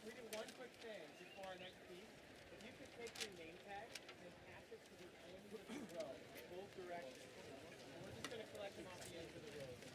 We do one quick thing before our next piece. If you could take your name tag and pass it to the ends of the row, both directions. And we're just going to collect them off the ends of the rows.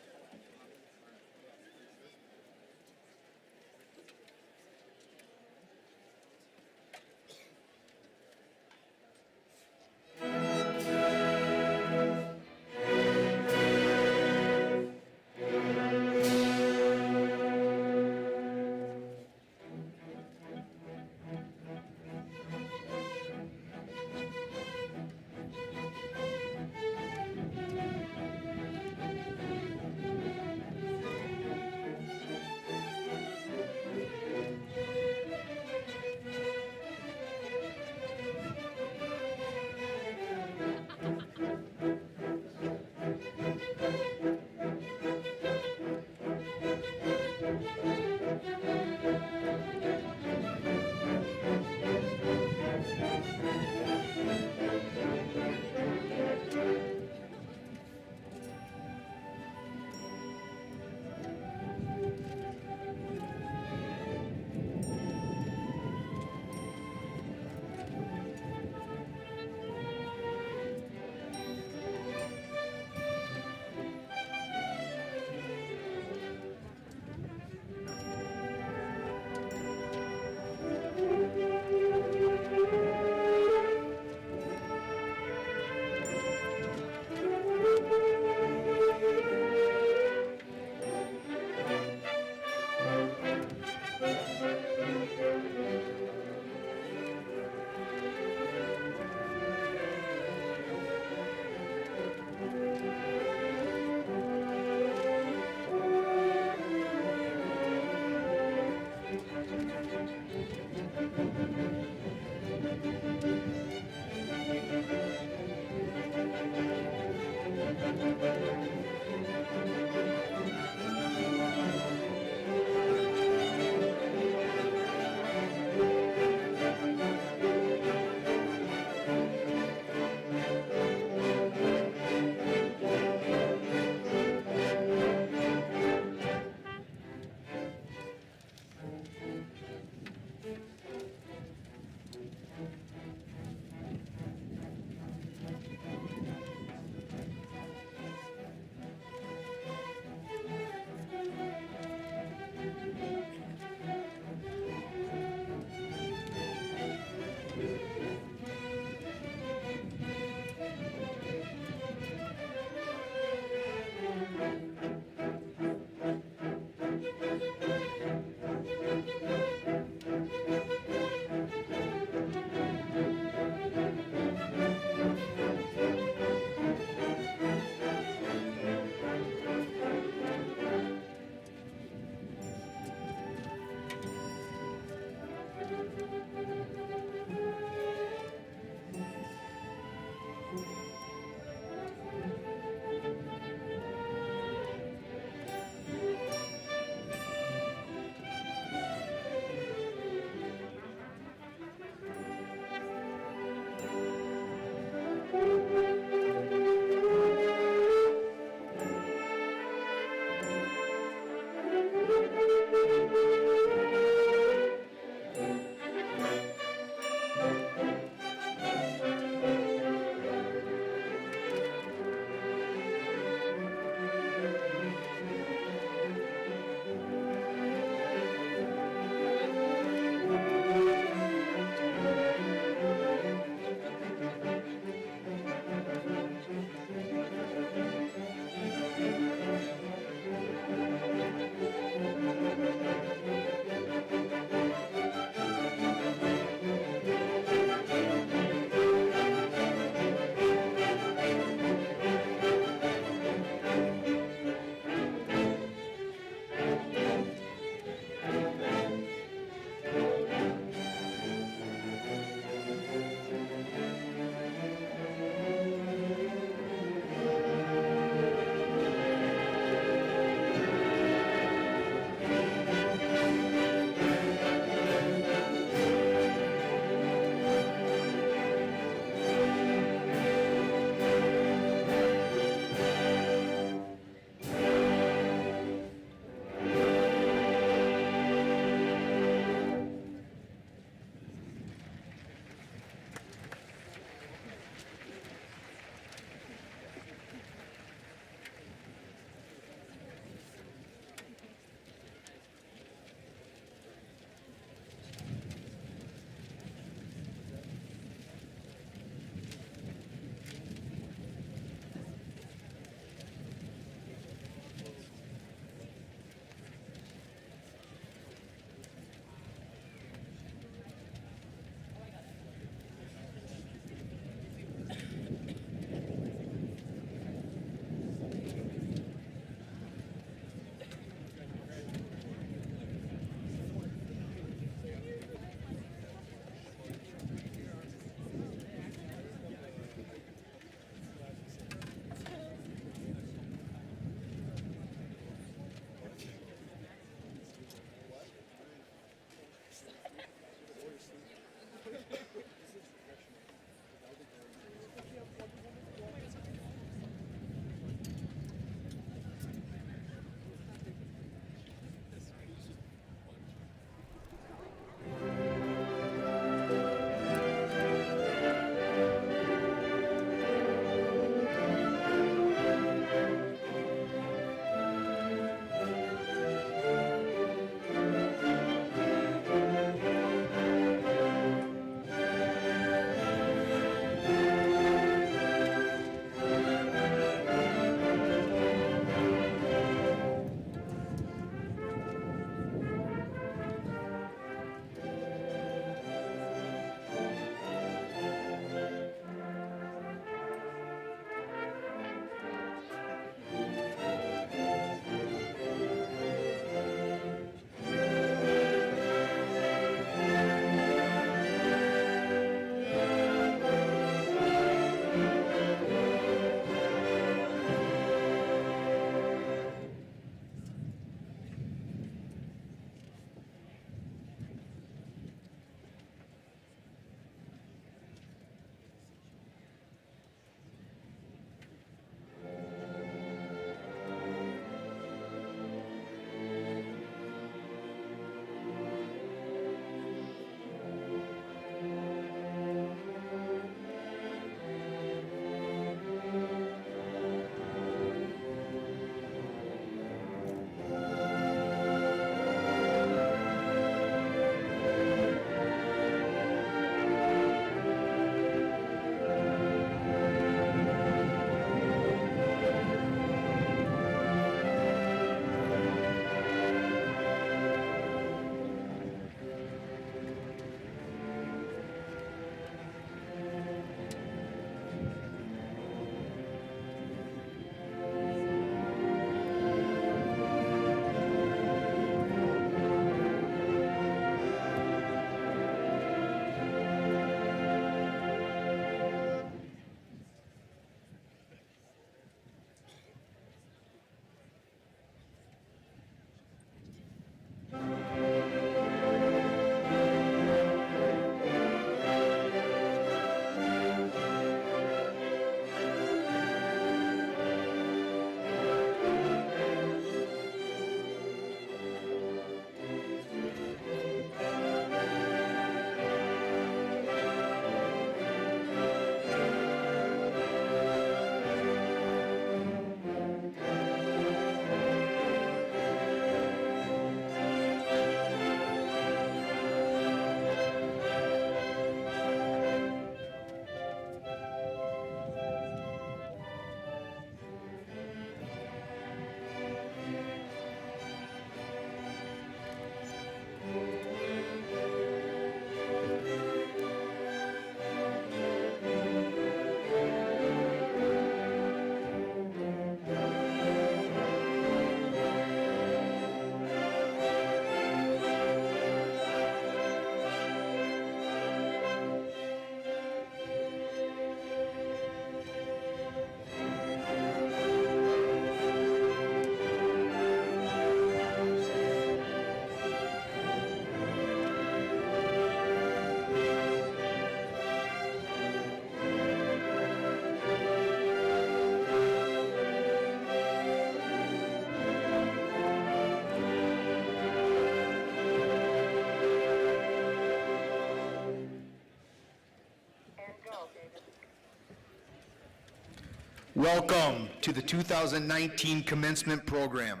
Welcome to the 2019 Commencement Program.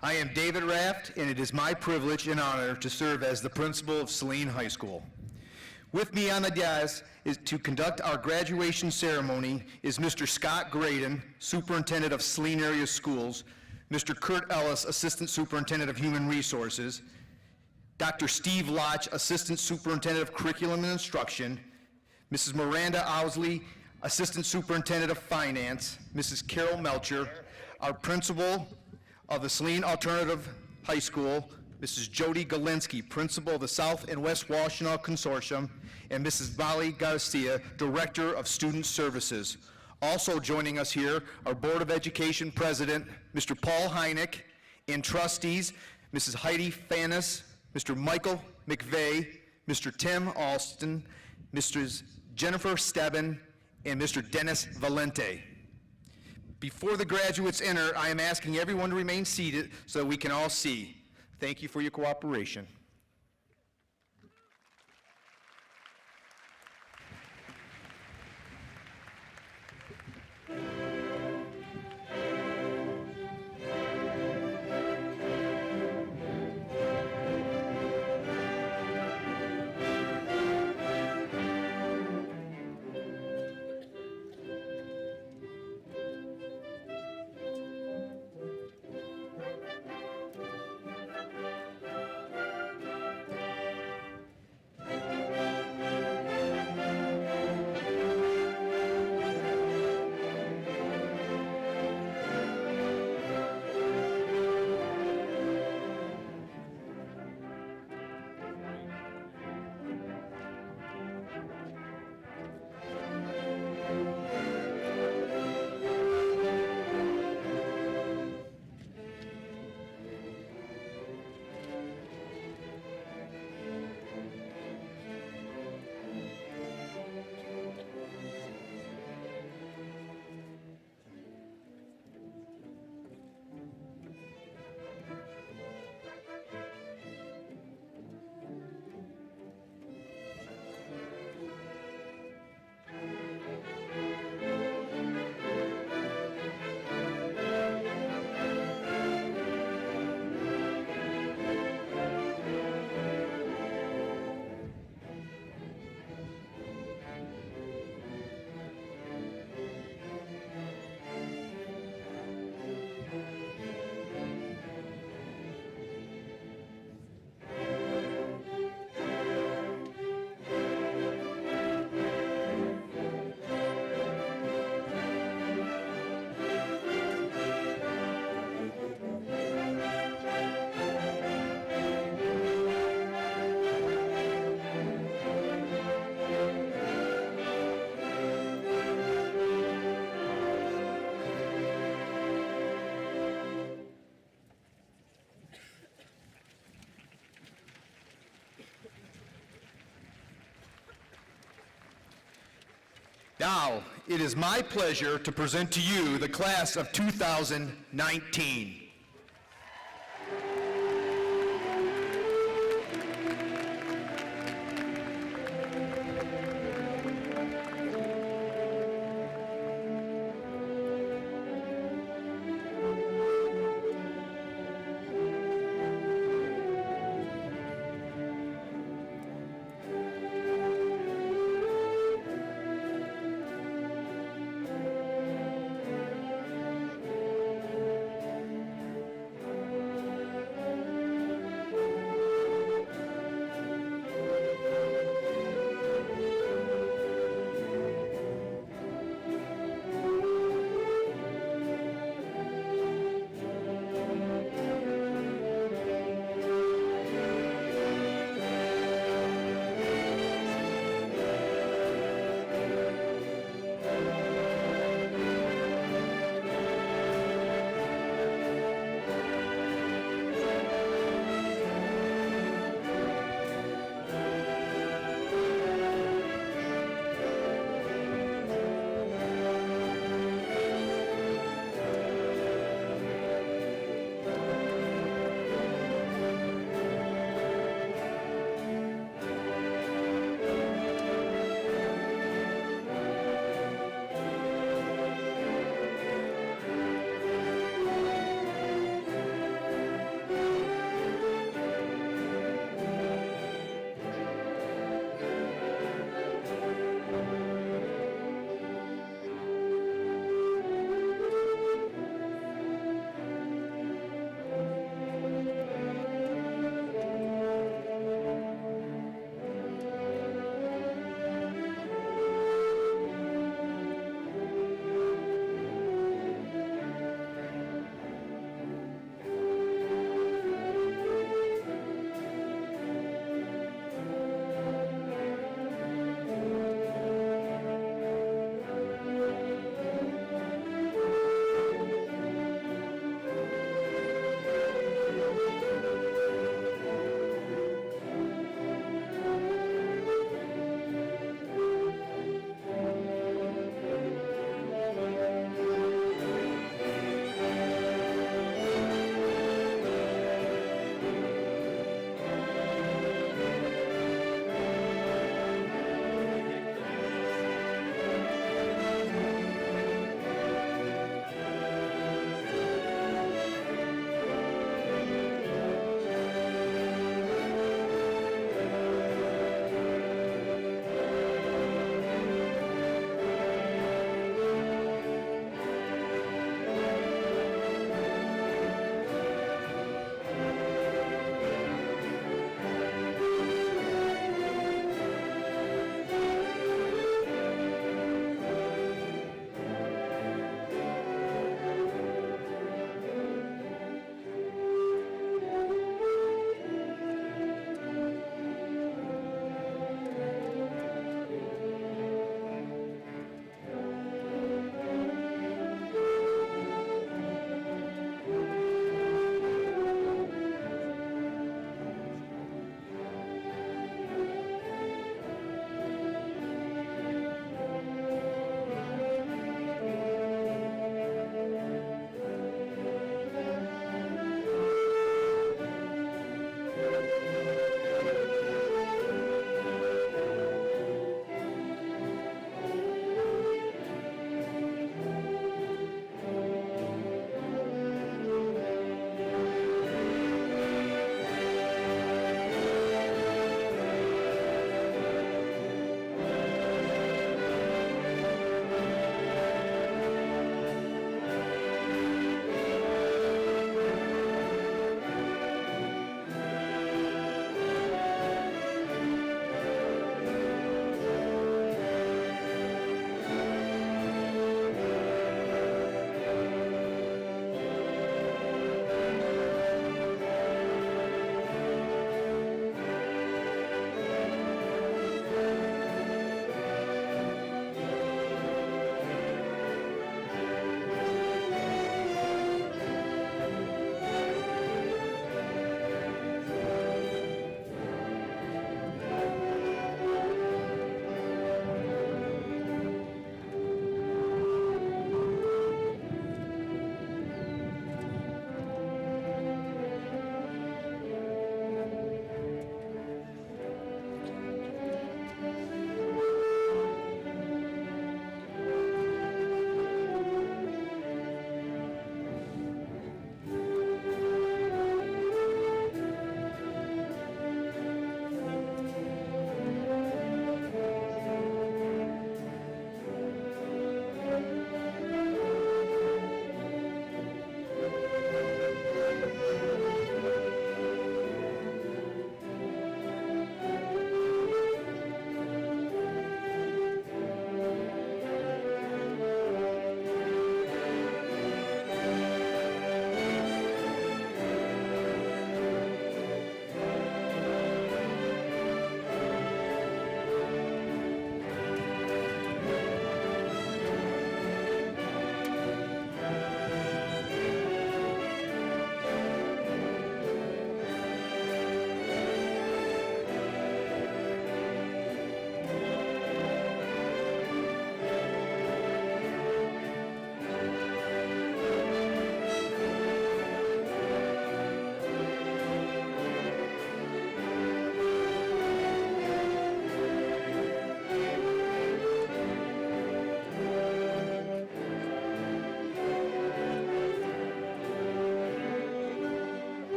I am David Raft, and it is my privilege and honor to serve as the principal of Saline High School. With me on the dais is to conduct our graduation ceremony is Mr. Scott Graydon, Superintendent of Saline Area Schools, Mr. Kurt Ellis, Assistant Superintendent of Human Resources, Dr. Steve Lotch, Assistant Superintendent of Curriculum and Instruction, Mrs. Miranda Owsley, Assistant Superintendent of Finance, Mrs. Carol Melcher, our principal of the Saline Alternative High School, Mrs. Jody Galinsky, principal of the South and West Washtenaw Consortium, and Mrs. Molly Garcia, Director of Student Services. Also joining us here, our Board of Education President, Mr. Paul Heineck, and trustees, Mrs. Heidi Fannis, Mr. Michael McVeigh, Mr. Tim Alston, Mrs. Jennifer Stebbin, and Mr. Dennis Valente. Before the graduates enter, I am asking everyone to remain seated so that we can all see. Thank you for your cooperation. Now, it is my pleasure to present to you the class of 2019.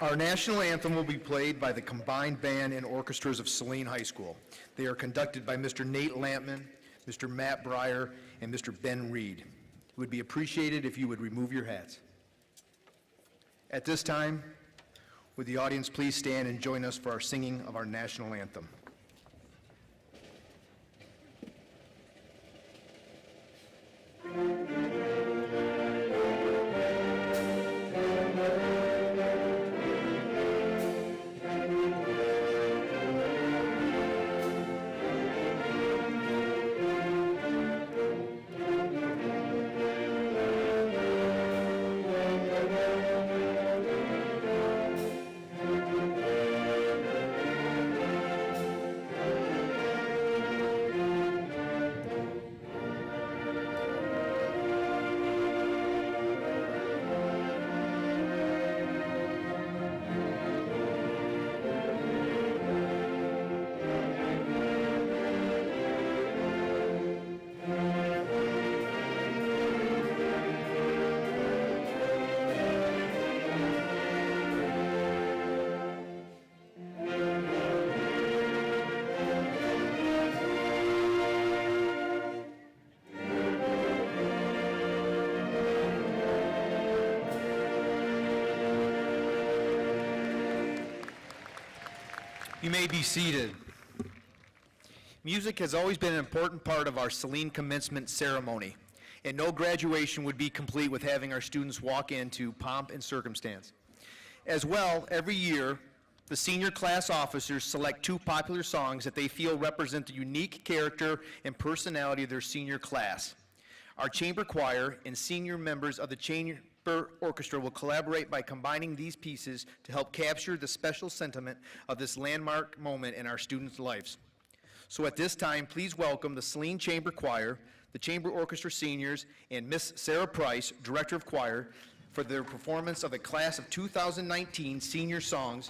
Our national anthem will be played by the combined band and orchestras of Saline High School. They are conducted by Mr. Nate Lampman, Mr. Matt Breyer, and Mr. Ben Reed. It would be appreciated if you would remove your hats. At this time, would the audience please stand and join us for our singing of our national anthem. You may be seated. Music has always been an important part of our Saline commencement ceremony, and no graduation would be complete with having our students walk into pomp and circumstance. As well, every year, the senior class officers select 2 popular songs that they feel represent the unique character and personality of their senior class. Our chamber choir and senior members of the chamber orchestra will collaborate by combining these pieces to help capture the special sentiment of this landmark moment in our students' lives. So at this time, please welcome the Saline Chamber Choir, the Chamber Orchestra seniors, and Miss Sarah Price, Director of Choir, for their performance of the class of 2019 senior songs,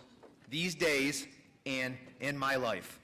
These Days and In My Life.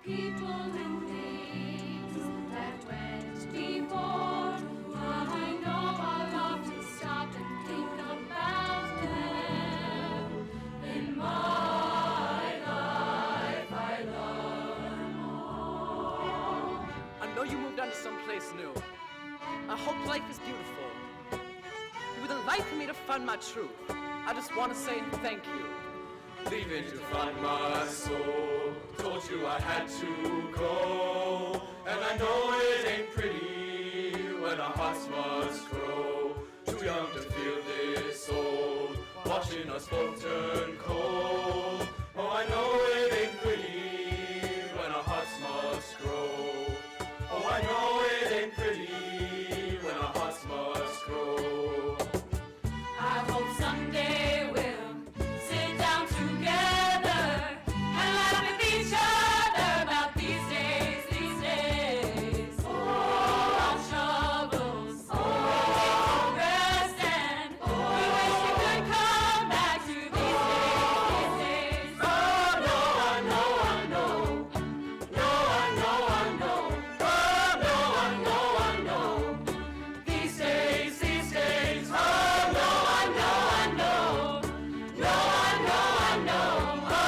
people and things that went before. I know I'll often stop and think about them. In my life, I learn more. I know you moved on to someplace new. I hope life is beautiful. You were the light for me to find my truth. I just want to say thank you. Leaving to find my soul. Told you I had to go. And I know it ain't pretty when our hearts must grow. Too young to feel this old. Watching us both turn cold. Oh, I know it ain't pretty when our hearts must grow. Oh, I know it ain't pretty when our hearts must grow. I hope someday we'll sit down together and laugh with each other about these days, these days. Oh, our troubles, oh, rest and we wish we could come back to these days, these days. Oh, no, I know, I know. No, I know, I know. Oh, no, I know, I know. These days, these days. Oh, no, I know, I know. No, I know, I know. Oh,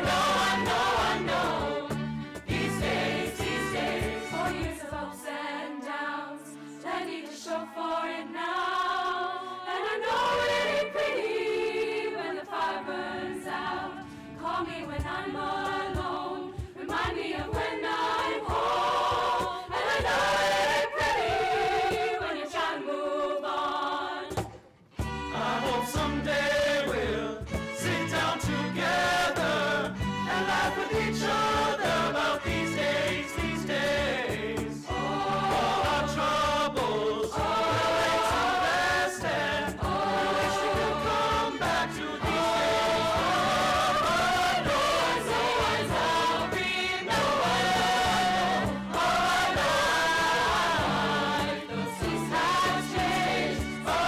no, I know, I know. These days, these days. 4 years of ups and downs, plenty to show for it now. And I know it ain't pretty when the fire burns out. Call me when I'm alone, remind me of when I'm home. And I know it ain't pretty when you're trying to move on. I hope someday we'll sit down together and laugh with each other about these days, these days. All our troubles, we'll lay to rest and we wish we could come back to these days. Oh, no, I know, I know. Oh, I know. The seas have changed. Oh,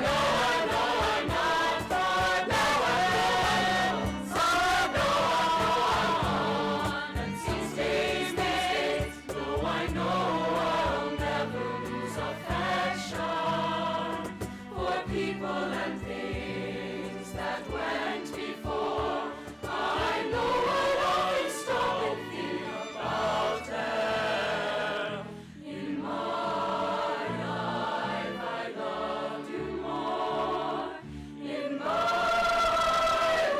no, I know, I know. Oh, now I know. Oh, no, And these days, though I know I'll never lose affection for people and things that went before. I know I'll always stop and think about them. In my life, I loved you more. In my life,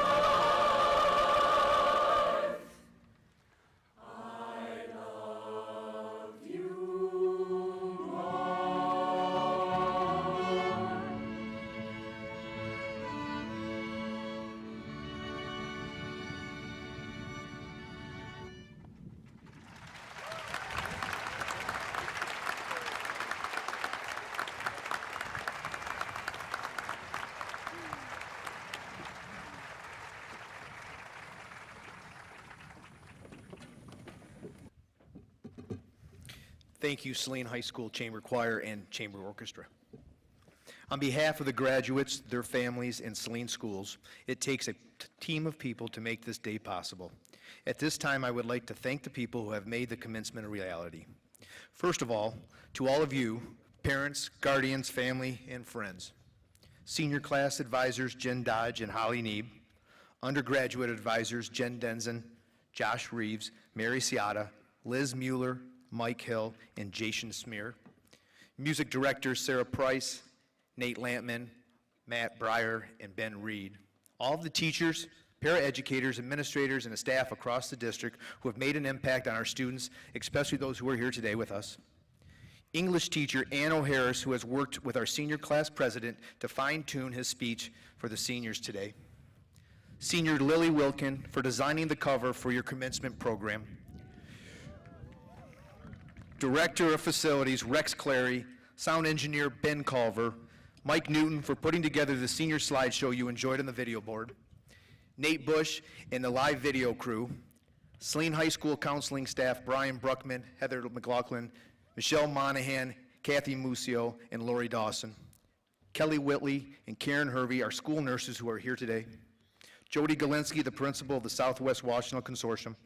I loved you more. Thank you, Saline High School Chamber Choir and Chamber Orchestra. On behalf of the graduates, their families, and Saline schools, it takes a team of people to make this day possible. At this time, I would like to thank the people who have made the commencement a reality. First of all, to all of you, parents, guardians, family, and friends. Senior class advisors Jen Dodge and Holly Neeb, undergraduate advisors Jen Denzen, Josh Reeves, Mary Ciata, Liz Mueller, Mike Hill, and Jason Smear. Music directors Sarah Price, Nate Lampman, Matt Breyer, and Ben Reed. All of the teachers, paraeducators, administrators, and the staff across the district who have made an impact on our students, especially those who are here today with us. English teacher Ann O'Harris, who has worked with our senior class president to fine-tune his speech for the seniors today. Senior Lily Wilkin for designing the cover for your commencement program. Director of Facilities Rex Clary, sound engineer Ben Culver, Mike Newton for putting together the senior slideshow you enjoyed on the video board, Nate Bush and the live video crew, Saline High School counseling staff Brian Bruckman, Heather McLaughlin, Michelle Monahan, Kathy Musio, and Lori Dawson, Kelly Whitley and Karen Hervey, our school nurses who are here today, Jody Galinsky, the principal of the Southwest Washington Consortium,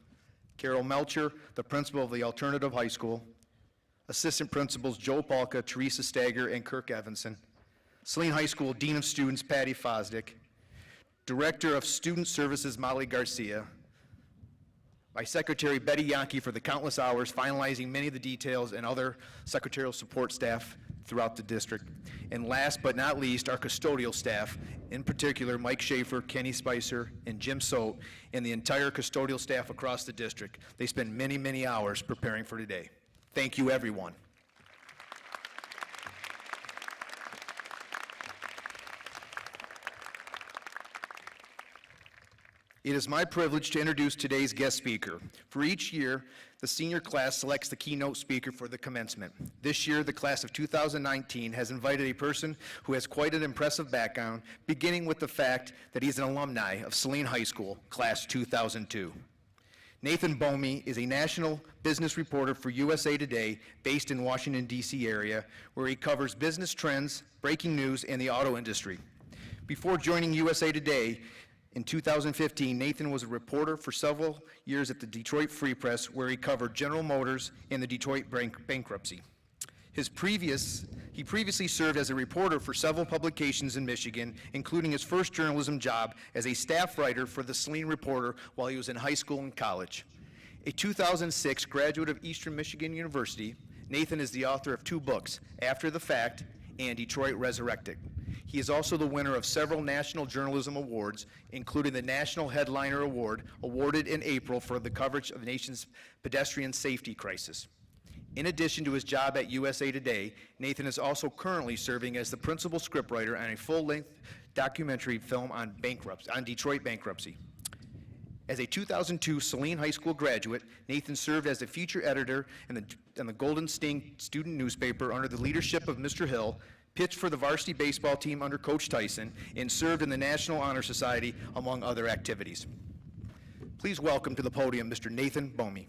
Carol Melcher, the principal of the Alternative High School, assistant principals Joe Palka, Teresa Stager, and Kirk Evanson, Saline High School Dean of Students Patty Fosdick, Director of Student Services Molly Garcia, my secretary Betty Yankee for the countless hours finalizing many of the details, and other secretarial support staff throughout the district. And last but not least, our custodial staff, in particular Mike Schaefer, Kenny Spicer, and Jim Sote, and the entire custodial staff across the district. They spend many, many hours preparing for today. Thank you, everyone. It is my privilege to introduce today's guest speaker. For each year, the senior class selects the keynote speaker for the commencement. This year, the class of 2019 has invited a person who has quite an impressive background, beginning with the fact that he's an alumni of Saline High School, class 2002. Nathan Bomey is a national business reporter for USA Today, based in Washington, D.C. area, where he covers business trends, breaking news, and the auto industry. Before joining USA Today, in 2015, Nathan was a reporter for several years at the Detroit Free Press, where he covered General Motors and the Detroit bankruptcy. He previously served as a reporter for several publications in Michigan, including his first journalism job as a staff writer for the Saline Reporter while he was in high school and college. A 2006 graduate of Eastern Michigan University, Nathan is the author of 2 books, After the Fact and Detroit Resurrected. He is also the winner of several national journalism awards, including the National Headliner Award, awarded in April for the coverage of the nation's pedestrian safety crisis. In addition to his job at USA Today, Nathan is also currently serving as the principal scriptwriter on a full-length documentary film on Detroit bankruptcy. As a 2002 Saline High School graduate, Nathan served as a feature editor in the Golden State student newspaper under the leadership of Mr. Hill, pitched for the varsity baseball team under Coach Tyson, and served in the National Honor Society, among other activities. Please welcome to the podium Mr. Nathan Bomey.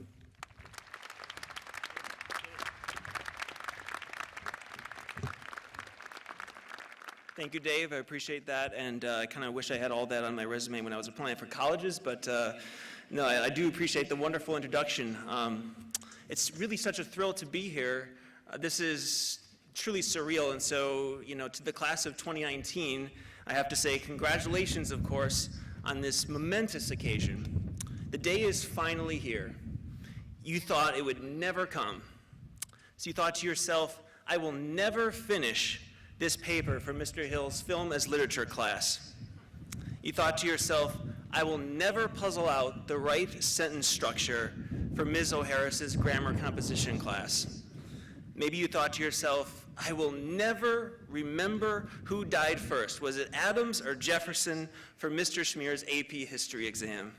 Thank you, Dave. I appreciate that, and I kind of wish I had all that on my resume when I was applying for colleges, but no, I do appreciate the wonderful introduction. It's really such a thrill to be here. This is truly surreal, and so, to the class of 2019, I have to say congratulations, of course, on this momentous occasion. The day is finally here. You thought it would never come. So you thought to yourself, I will never finish this paper for Mr. Hill's film as literature class. You thought to yourself, I will never puzzle out the right sentence structure for Ms. O'Harris's grammar composition class. Maybe you thought to yourself, I will never remember who died first. Was it Adams or Jefferson for Mr. Schmear's AP history exam?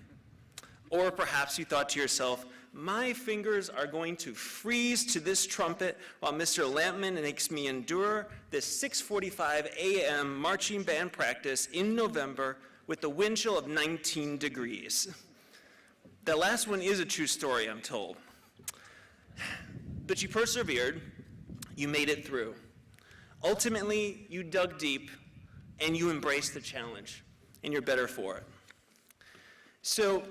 Or perhaps you thought to yourself, my fingers are going to freeze to this trumpet while Mr. Lampman makes me endure this 6:45 a.m. marching band practice in November with the wind chill of 19 degrees. That last one is a true story, I'm told. But you persevered, you made it through. Ultimately, you dug deep and you embraced the challenge, and you're better for it. So,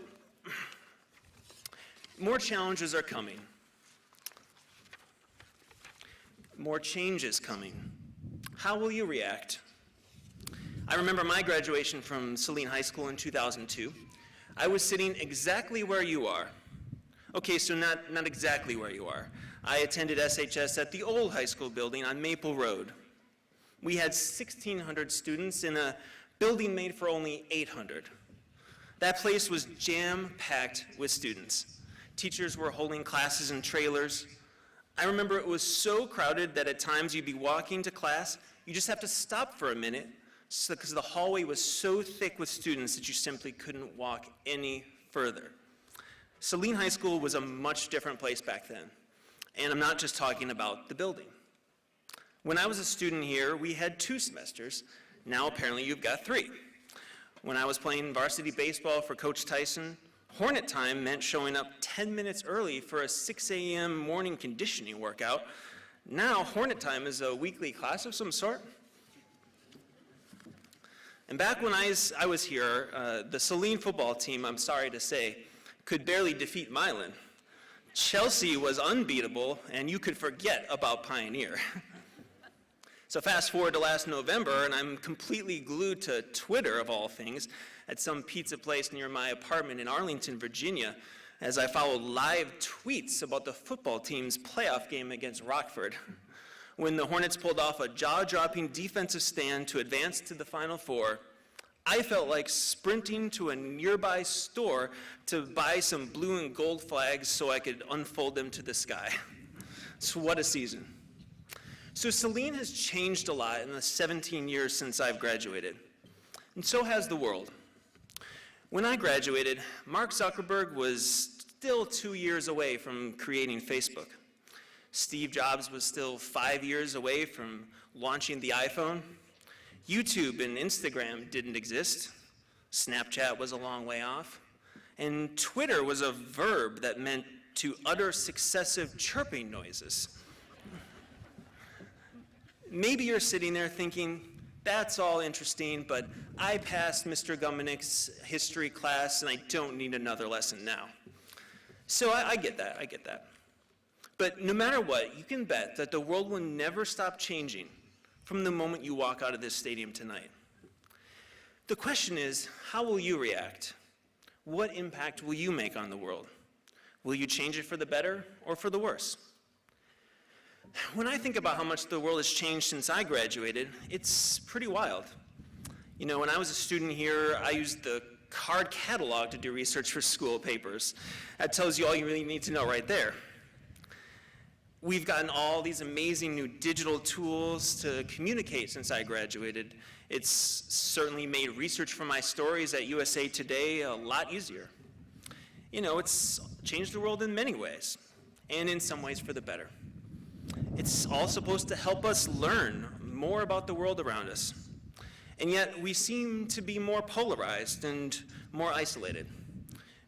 more challenges are coming. More change is coming. How will you react? I remember my graduation from Saline High School in 2002. I was sitting exactly where you are. Okay, so not exactly where you are. I attended SHS at the old high school building on Maple Road. We had 1,600 students in a building made for only 800. That place was jam-packed with students. Teachers were holding classes in trailers. I remember it was so crowded that at times you'd be walking to class, you just have to stop for a minute because the hallway was so thick with students that you simply couldn't walk any further. Saline High School was a much different place back then. And I'm not just talking about the building. When I was a student here, we had 2 semesters. Now apparently you've got 3. When I was playing varsity baseball for Coach Tyson, Hornet time meant showing up 10 minutes early for a 6 a.m. morning conditioning workout. Now Hornet time is a weekly class of some sort. And back when I was here, the Saline football team, I'm sorry to say, could barely defeat Milan. Chelsea was unbeatable, and you could forget about Pioneer. So fast forward to last November, and I'm completely glued to Twitter, of all things, at some pizza place near my apartment in Arlington, Virginia, as I followed live tweets about the football team's playoff game against Rockford, when the Hornets pulled off a jaw-dropping defensive stand to advance to the Final Four. I felt like sprinting to a nearby store to buy some blue and gold flags so I could unfold them to the sky. So what a season. So Saline has changed a lot in the 17 years since I've graduated, and so has the world. When I graduated, Mark Zuckerberg was still 2 years away from creating Facebook. Steve Jobs was still 5 years away from launching the iPhone. YouTube and Instagram didn't exist. Snapchat was a long way off. And Twitter was a verb that meant to utter successive chirping noises. Maybe you're sitting there thinking, that's all interesting, but I passed Mr. Gumenick's history class and I don't need another lesson now. So I get that. But no matter what, you can bet that the world will never stop changing from the moment you walk out of this stadium tonight. The question is, how will you react? What impact will you make on the world? Will you change it for the better or for the worse? When I think about how much the world has changed since I graduated, it's pretty wild. You know, when I was a student here, I used the card catalog to do research for school papers. That tells you all you really need to know right there. We've gotten all these amazing new digital tools to communicate since I graduated. It's certainly made research for my stories at USA Today a lot easier. You know, it's changed the world in many ways, and in some ways for the better. It's all supposed to help us learn more about the world around us. And yet, we seem to be more polarized and more isolated.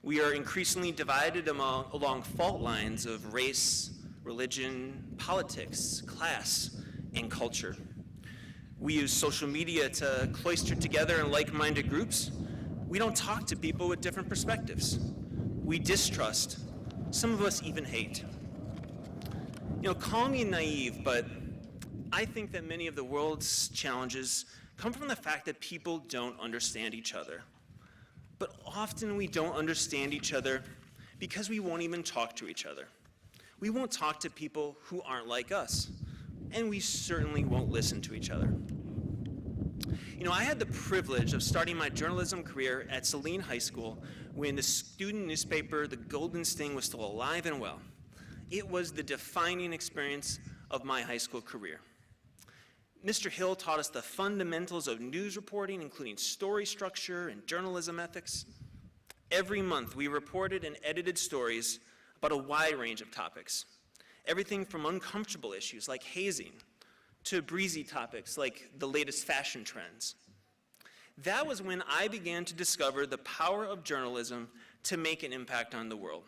We are increasingly divided along fault lines of race, religion, politics, class, and culture. We use social media to cloister together in like-minded groups. We don't talk to people with different perspectives. We distrust. Some of us even hate. You know, call me naive, but I think that many of the world's challenges come from the fact that people don't understand each other. But often we don't understand each other because we won't even talk to each other. We won't talk to people who aren't like us, and we certainly won't listen to each other. You know, I had the privilege of starting my journalism career at Saline High School when the student newspaper, The Golden Sting, was still alive and well. It was the defining experience of my high school career. Mr. Hill taught us the fundamentals of news reporting, including story structure and journalism ethics. Every month, we reported and edited stories about a wide range of topics. Everything from uncomfortable issues like hazing to breezy topics like the latest fashion trends. That was when I began to discover the power of journalism to make an impact on the world,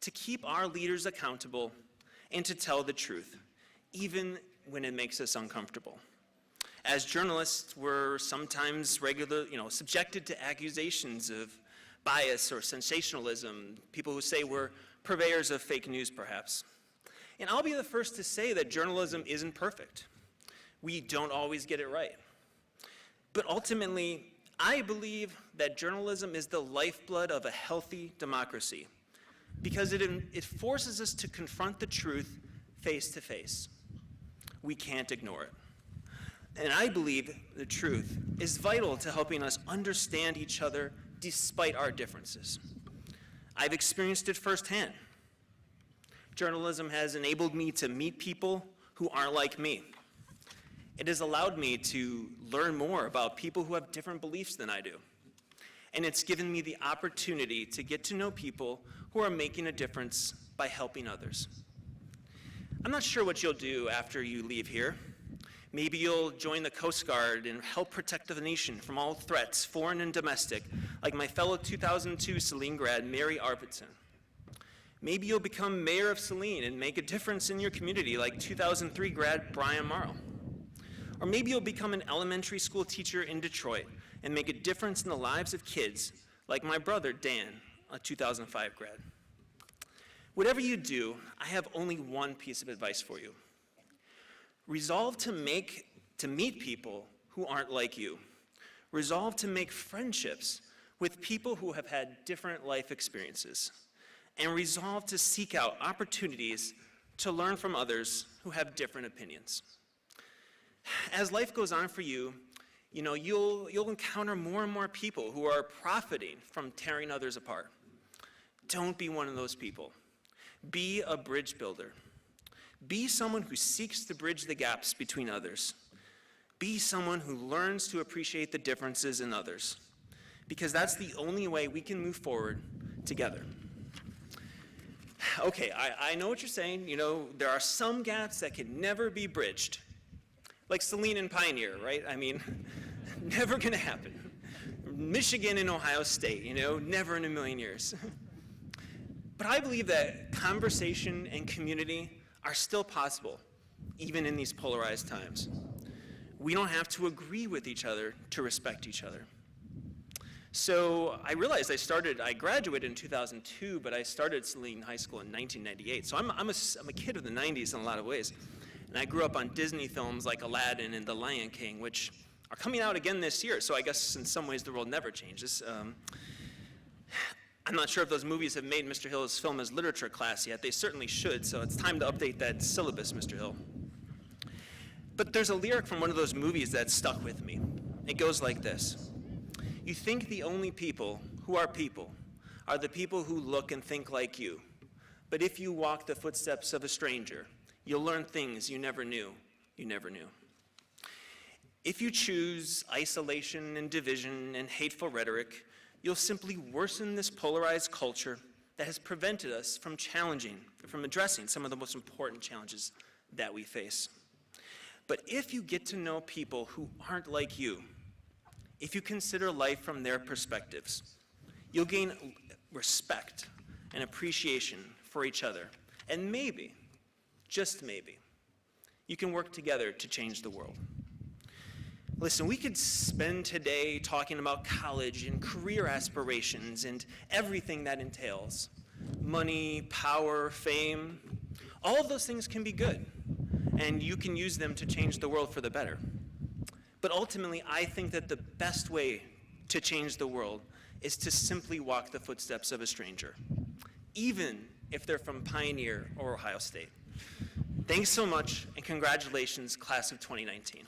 to keep our leaders accountable, and to tell the truth, even when it makes us uncomfortable. As journalists, we're sometimes subjected to accusations of bias or sensationalism, people who say we're purveyors of fake news, perhaps. And I'll be the first to say that journalism isn't perfect. We don't always get it right. But ultimately, I believe that journalism is the lifeblood of a healthy democracy because it forces us to confront the truth face to face. We can't ignore it. And I believe the truth is vital to helping us understand each other despite our differences. I've experienced it firsthand. Journalism has enabled me to meet people who aren't like me. It has allowed me to learn more about people who have different beliefs than I do. And it's given me the opportunity to get to know people who are making a difference by helping others. I'm not sure what you'll do after you leave here. Maybe you'll join the Coast Guard and help protect the nation from all threats, foreign and domestic, like my fellow 2002 Saline grad, Mary Arvidsson. Maybe you'll become mayor of Saline and make a difference in your community, like 2003 grad Brian Marl. Or maybe you'll become an elementary school teacher in Detroit and make a difference in the lives of kids, like my brother Dan, a 2005 grad. Whatever you do, I have only one piece of advice for you. Resolve to meet people who aren't like you. Resolve to make friendships with people who have had different life experiences. And resolve to seek out opportunities to learn from others who have different opinions. As life goes on for you, you'll encounter more and more people who are profiting from tearing others apart. Don't be one of those people. Be a bridge builder. Be someone who seeks to bridge the gaps between others. Be someone who learns to appreciate the differences in others, because that's the only way we can move forward together. Okay, I know what you're saying. There are some gaps that can never be bridged, like Saline and Pioneer, right? I mean, never gonna happen. Michigan and Ohio State, never in a million years. But I believe that conversation and community are still possible, even in these polarized times. We don't have to agree with each other to respect each other. So I realized I graduated in 2002, but I started Saline High School in 1998. So I'm a kid of the 90s in a lot of ways. And I grew up on Disney films like Aladdin and The Lion King, which are coming out again this year. So I guess in some ways the world never changes. I'm not sure if those movies have made Mr. Hill's film as literature class yet. They certainly should, so it's time to update that syllabus, Mr. Hill. But there's a lyric from one of those movies that stuck with me. It goes like this. You think the only people who are the people who look and think like you. But if you walk the footsteps of a stranger, you'll learn things you never knew. If you choose isolation and division and hateful rhetoric, you'll simply worsen this polarized culture that has prevented us from addressing some of the most important challenges that we face. But if you get to know people who aren't like you, if you consider life from their perspectives, you'll gain respect and appreciation for each other. And maybe, just maybe, you can work together to change the world. Listen, we could spend today talking about college and career aspirations and everything that entails. Money, power, fame, all of those things can be good, and you can use them to change the world for the better. But ultimately, I think that the best way to change the world is to simply walk the footsteps of a stranger, even if they're from Pioneer or Ohio State. Thanks so much, and congratulations, class of 2019.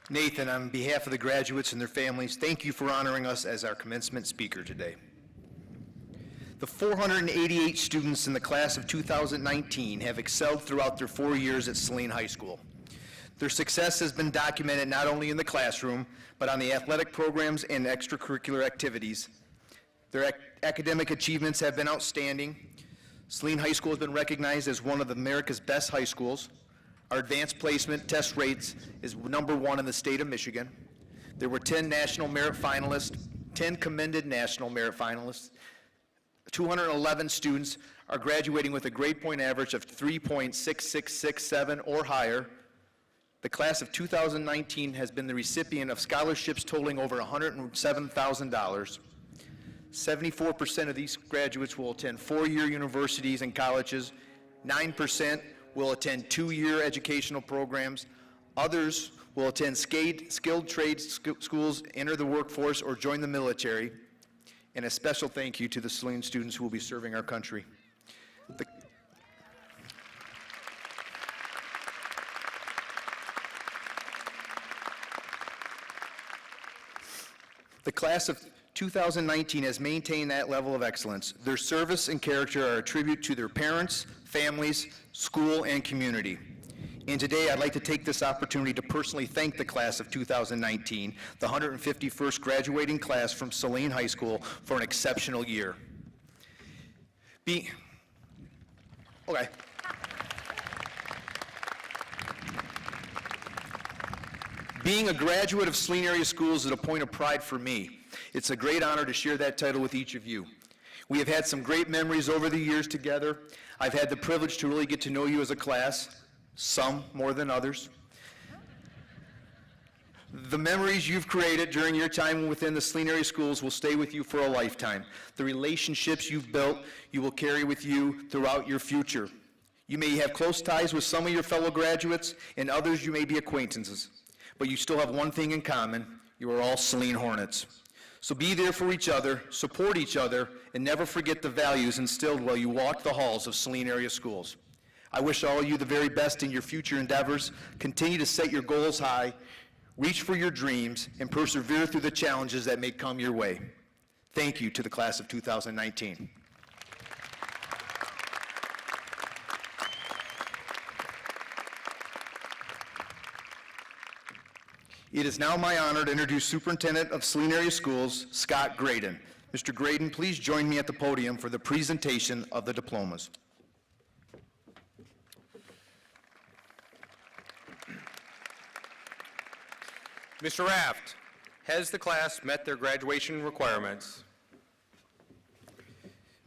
Nathan, on behalf of the graduates and their families, thank you for honoring us as our commencement speaker today. The 488 students in the class of 2019 have excelled throughout their 4 years at Saline High School. Their success has been documented not only in the classroom, but on the athletic programs and extracurricular activities. Their academic achievements have been outstanding. Saline High School has been recognized as one of America's best high schools. Our advanced placement test rates is #1 in the state of Michigan. There were 10 national merit finalists, 10 commended national merit finalists. 211 students are graduating with a grade point average of 3.6667 or higher. The class of 2019 has been the recipient of scholarships totaling over $107,000. 74% of these graduates will attend 4-year universities and colleges. 9% will attend 2-year educational programs. Others will attend skilled trade schools, enter the workforce, or join the military. And a special thank you to the Saline students who will be serving our country. The class of 2019 has maintained that level of excellence. Their service and character are a tribute to their parents, families, school, and community. And today, I'd like to take this opportunity to personally thank the class of 2019, the 151st graduating class from Saline High School, for an exceptional year. Being a graduate of Saline area schools is a point of pride for me. It's a great honor to share that title with each of you. We have had some great memories over the years together. I've had the privilege to really get to know you as a class, some more than others. The memories you've created during your time within the Saline area schools will stay with you for a lifetime. The relationships you've built, you will carry with you throughout your future. You may have close ties with some of your fellow graduates, and others you may be acquaintances. But you still have one thing in common: you are all Saline Hornets. So be there for each other, support each other, and never forget the values instilled while you walk the halls of Saline area schools. I wish all of you the very best in your future endeavors. Continue to set your goals high, reach for your dreams, and persevere through the challenges that may come your way. Thank you to the class of 2019. It is now my honor to introduce Superintendent of Saline Area Schools, Scott Graydon. Mr. Graydon, please join me at the podium for the presentation of the diplomas. Mr. Raft, has the class met their graduation requirements?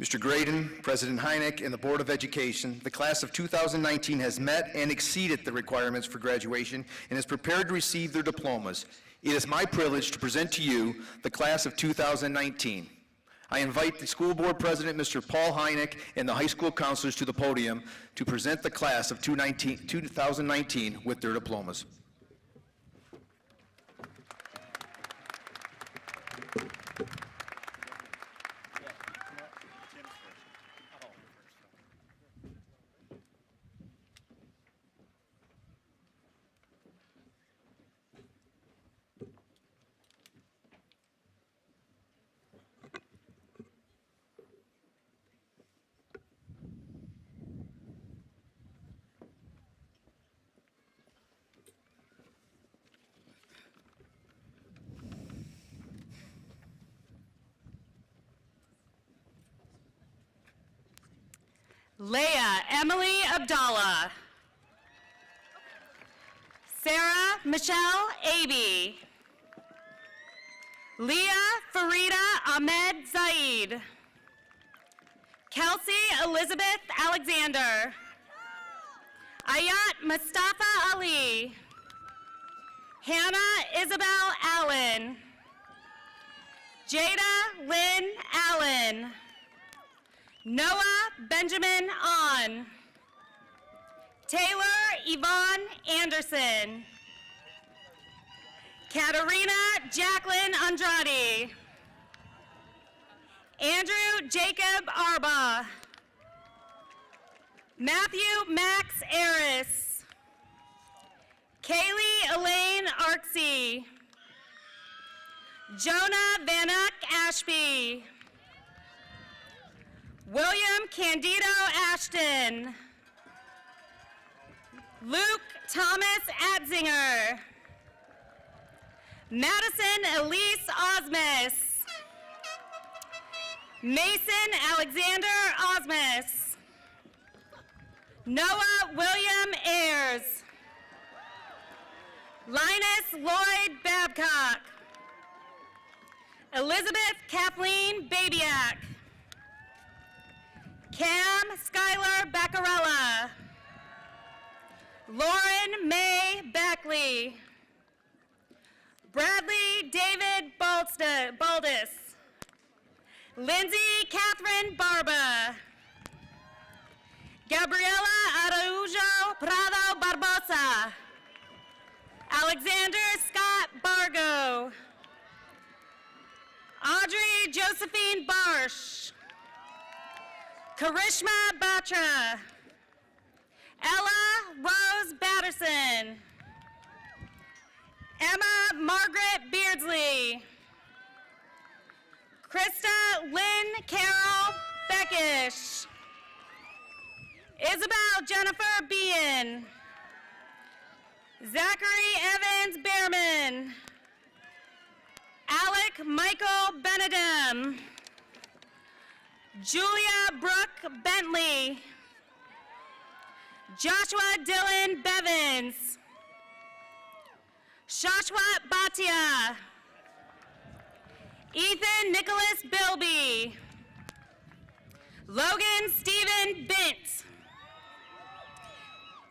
Mr. Graydon, President Heineck, and the Board of Education, the class of 2019 has met and exceeded the requirements for graduation and is prepared to receive their diplomas. It is my privilege to present to you the class of 2019. I invite the school board president, Mr. Paul Heineck, and the high school counselors to the podium to present the class of 2019 with their diplomas. Leah Emily Abdallah. Sarah Michelle Aby. Leah Farida Ahmed Zaid. Kelsey Elizabeth Alexander. Ayat Mustafa Ali. Hannah Isabel Allen. Jada Lynn Allen. Noah Benjamin On. Taylor Yvonne Anderson. Katarina Jacqueline Andrade. Andrew Jacob Arba. Matthew Max Aris. Kaylee Elaine Arksey. Jonah Vanuck Ashby. William Candido Ashton. Luke Thomas Atzinger. Madison Elise Osmus. Mason Alexander Osmus. Noah William Ayers. Linus Lloyd Babcock. Elizabeth Kathleen Babyak. Cam Skylar Baccarella. Lauren May Backley. Bradley David Baldus. Lindsay Catherine Barba. Gabriela Araujo Prado Barbosa. Alexander Scott Bargo. Audrey Josephine Barsh. Karishma Batra. Ella Rose Batterson. Emma Margaret Beardsley. Krista Lynn Carol Beckish. Isabel Jennifer Bean. Zachary Evans Behrman. Alec Michael Benedum. Julia Brooke Bentley. Joshua Dylan Bevins. Shashwat Bhatia. Ethan Nicholas Bilby. Logan Stephen Bint.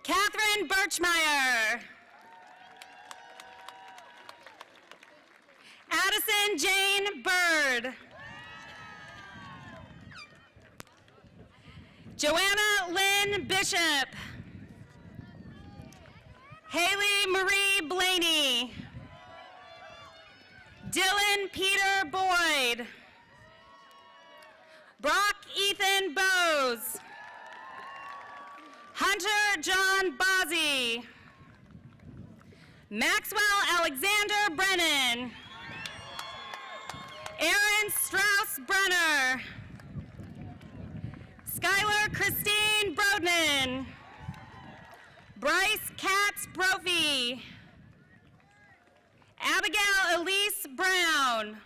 Catherine Birchmeyer. Addison Jane Bird. Joanna Lynn Bishop. Haley Marie Blaney. Dylan Peter Boyd. Brock Ethan Bowes. Hunter John Bozzi. Maxwell Alexander Brennan. Aaron Strauss Brenner. Skylar Christine Brodman. Bryce Katz Brophy. Abigail Elise Brown.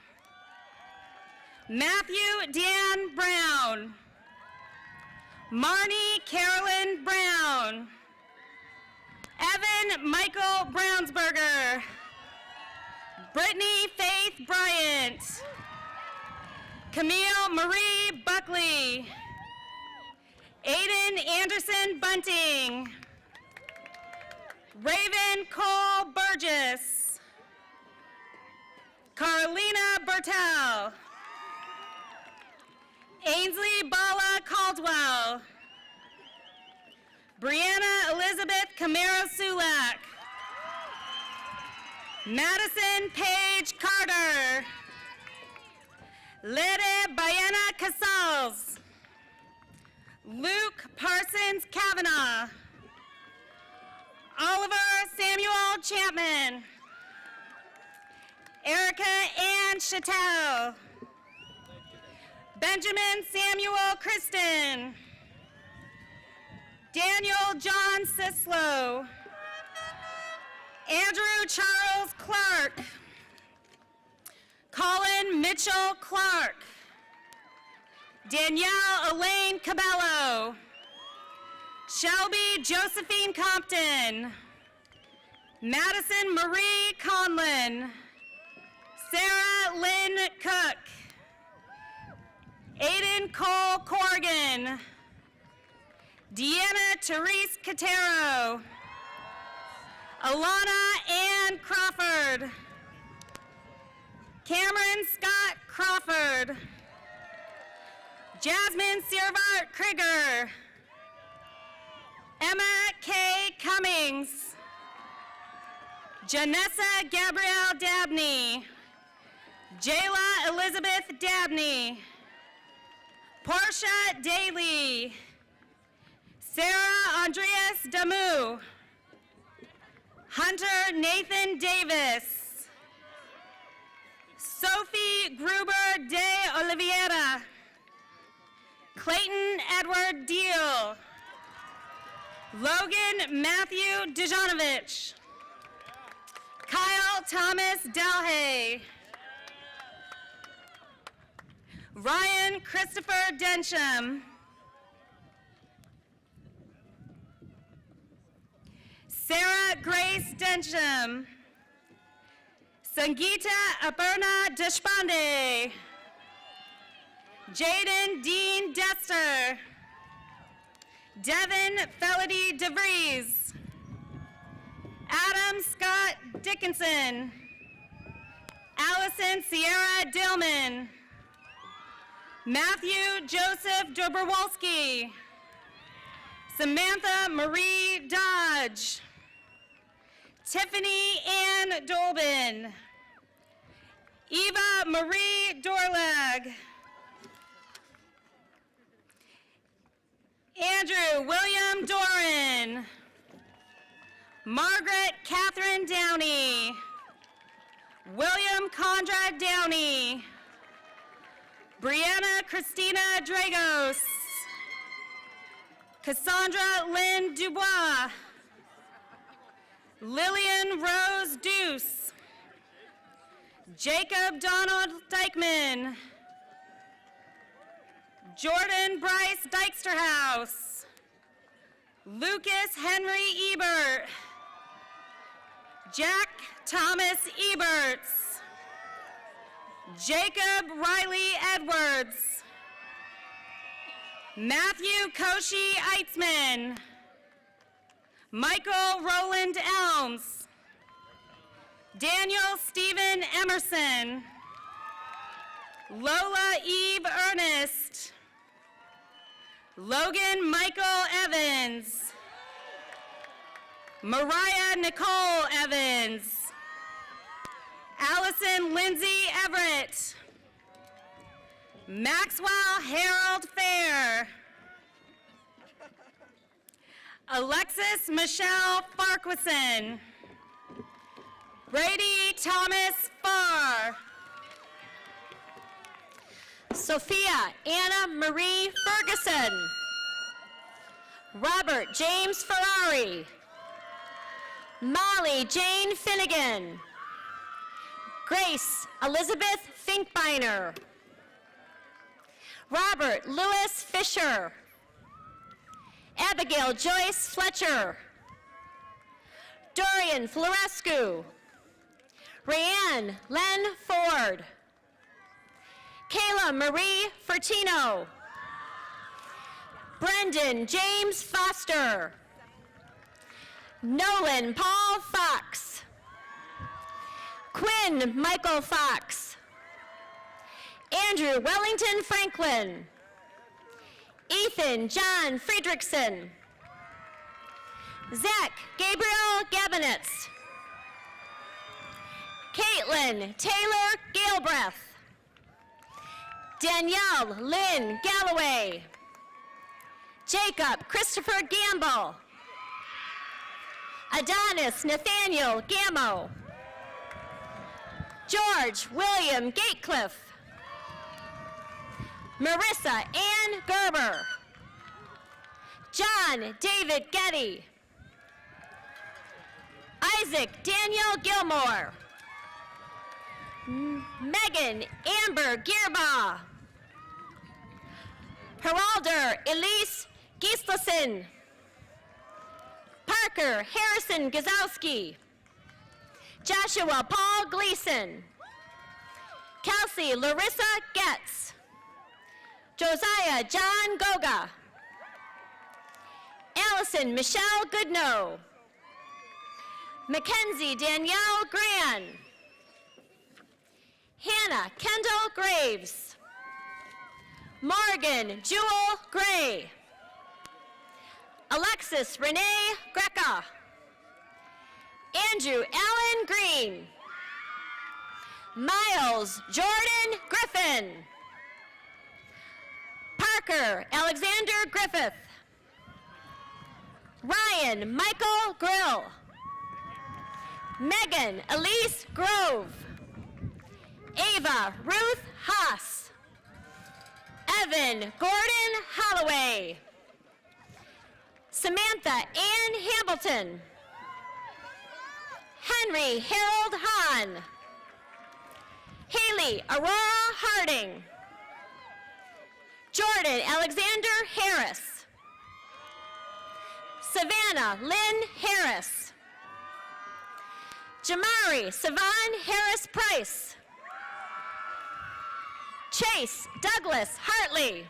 Matthew Dan Brown. Marnie Carolyn Brown. Evan Michael Brownsberger. Brittany Faith Bryant. Camille Marie Buckley. Aiden Anderson Bunting. Raven Cole Burgess. Carolina Bertel. Ainsley Bala Caldwell. Brianna Elizabeth Camaro Sulak. Madison Paige Carter. Lede Bayana Casals. Luke Parsons Kavanaugh. Oliver Samuel Chapman. Erica Ann Chattel. Benjamin Samuel Kristen. Daniel John Sislow. Andrew Charles Clark. Colin Mitchell Clark. Danielle Elaine Cabello. Shelby Josephine Compton. Madison Marie Conlon. Sarah Lynn Cook. Aiden Cole Corrigan. Deanna Therese Catero. Alana Ann Crawford. Cameron Scott Crawford. Jasmine Siervart Krieger. Emma K. Cummings. Janessa Gabrielle Dabney. Jayla Elizabeth Dabney. Portia Daly. Sarah Andreas Damu. Hunter Nathan Davis. Sophie Gruber de Oliveira. Clayton Edward Deal. Logan Matthew Dejanovich. Kyle Thomas Delhay. Ryan Christopher Densham. Sarah Grace Densham. Sangeeta Aparna Deshpande. Jaden Dean Dester. Devin Felody DeVries. Adam Scott Dickinson. Allison Sierra Dillman. Matthew Joseph Dobrowolski. Samantha Marie Dodge. Tiffany Ann Dolbin. Eva Marie Dorlag. Andrew William Doran. Margaret Catherine Downey. William Conrad Downey. Brianna Christina Dragos. Cassandra Lynn Dubois. Lillian Rose Deuce. Jacob Donald Dykeman. Jordan Bryce Dyksterhouse. Lucas Henry Ebert. Jack Thomas Eberts. Jacob Riley Edwards. Matthew Koshi Eitzman. Michael Roland Elms. Daniel Stephen Emerson. Lola Eve Ernest. Logan Michael Evans. Mariah Nicole Evans. Allison Lindsay Everett. Maxwell Harold Fair. Alexis Michelle Farquharson. Brady Thomas Farr. Sophia Anna Marie Ferguson. Robert James Ferrari. Molly Jane Finnegan. Grace Elizabeth Finkbeiner. Robert Louis Fisher. Abigail Joyce Fletcher. Dorian Florescu. Rayanne Len Ford. Kayla Marie Fertino. Brendan James Foster. Nolan Paul Fox. Quinn Michael Fox. Andrew Wellington Franklin. Ethan John Friedrichsen. Zach Gabriel Gabinetz. Caitlin Taylor Galbraith. Danielle Lynn Galloway. Jacob Christopher Gamble. Adonis Nathaniel Gammo. George William Gatecliff. Marissa Ann Gerber. John David Getty. Isaac Daniel Gilmore. Megan Amber Gearbaugh. Heralder Elise Gislason. Parker Harrison Gazowski. Joshua Paul Gleason. Kelsey Larissa Getz. Josiah John Goga. Allison Michelle Goodnow. Mackenzie Danielle Gran. Hannah Kendall Graves. Morgan Jewel Gray. Alexis Renee Greca. Andrew Allen Green. Miles Jordan Griffin. Parker Alexander Griffith. Ryan Michael Grill. Megan Elise Grove. Ava Ruth Haas. Evan Gordon Holloway. Samantha Ann Hamilton. Henry Harold Hahn. Haley Aurora Harding. Jordan Alexander Harris. Savannah Lynn Harris. Jamari Savan Harris Price. Chase Douglas Hartley.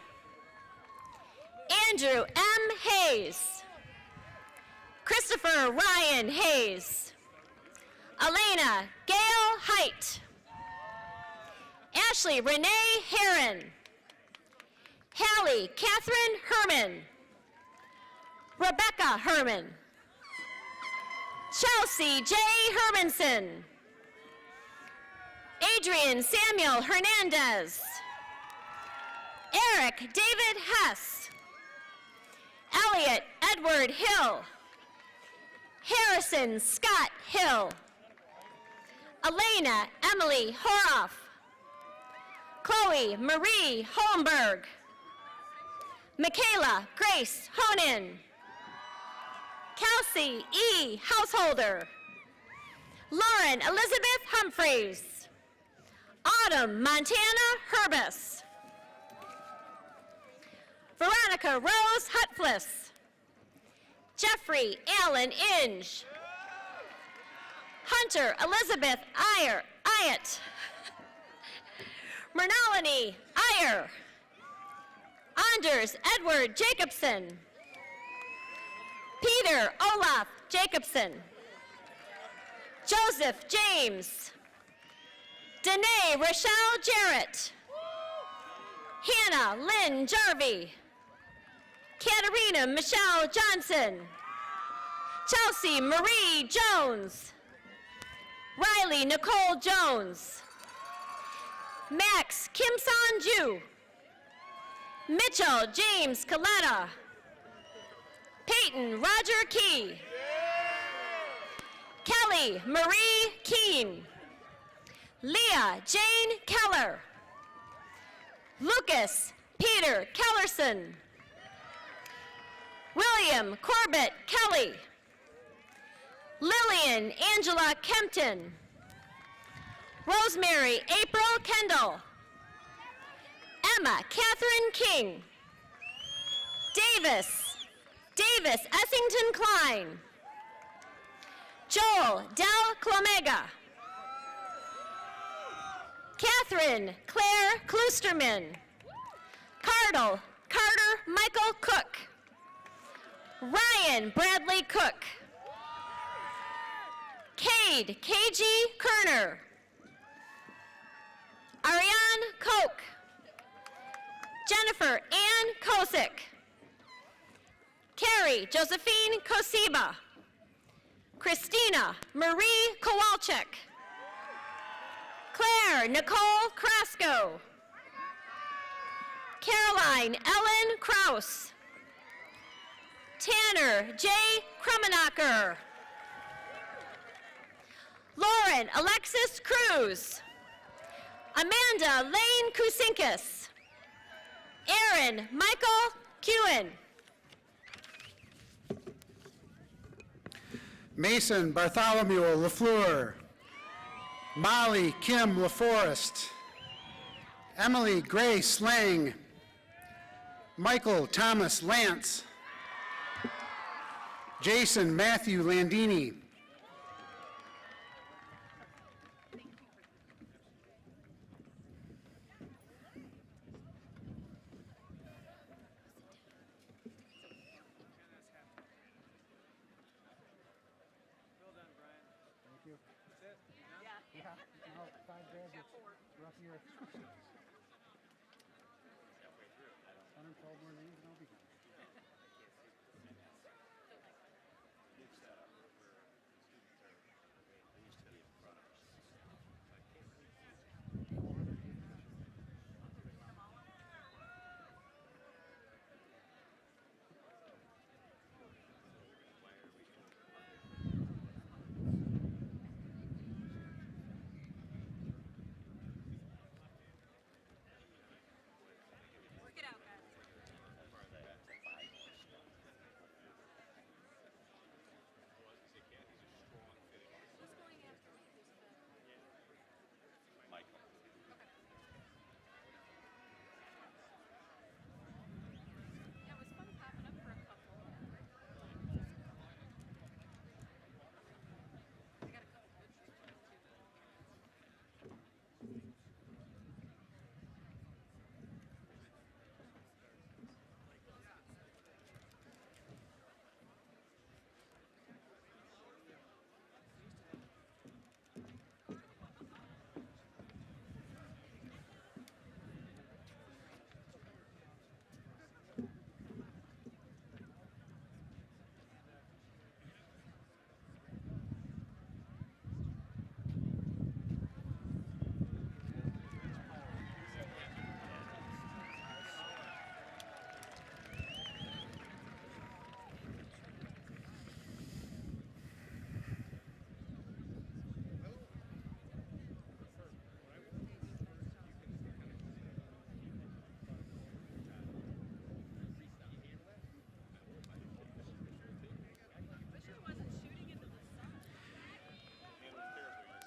Andrew M. Hayes. Christopher Ryan Hayes. Elena Gail Height. Ashley Renee Heron. Hallie Catherine Herman. Rebecca Herman. Chelsea J. Hermanson. Adrian Samuel Hernandez. Eric David Hess. Elliot Edward Hill. Harrison Scott Hill. Elena Emily Horoff. Chloe Marie Holmberg. Michaela Grace Honan. Kelsey E. Householder. Lauren Elizabeth Humphreys. Autumn Montana Herbus. Veronica Rose Hutfliss. Jeffrey Allen Inge. Hunter Elizabeth Ayat. Mernalini Iyer. Anders Edward Jacobson. Peter Olaf Jacobson. Joseph James. Danae Rochelle Jarrett. Hannah Lynn Jarvie. Katarina Michelle Johnson. Chelsea Marie Jones. Riley Nicole Jones. Max Kim San Ju. Mitchell James Coletta. Peyton Roger Key. Kelly Marie Keene. Leah Jane Keller. Lucas Peter Kellerson. William Corbett Kelly. Lillian Angela Kempton. Rosemary April Kendall. Emma Catherine King. Davis Essington Klein. Joel Del Clomega. Catherine Claire Klusterman. Carter Michael Cook. Ryan Bradley Cook. Cade KG Kerner. Ariane Koch. Jennifer Ann Kosick. Carrie Josephine Kosiba. Christina Marie Kowalczyk. Claire Nicole Krasko. Caroline Ellen Kraus. Tanner J. Krummenacher. Lauren Alexis Cruz. Amanda Lane Kusinkis. Aaron Michael Kewen. Mason Bartholomew LaFleur. Molly Kim LaForest. Emily Grace Lang. Michael Thomas Lance. Jason Matthew Landini.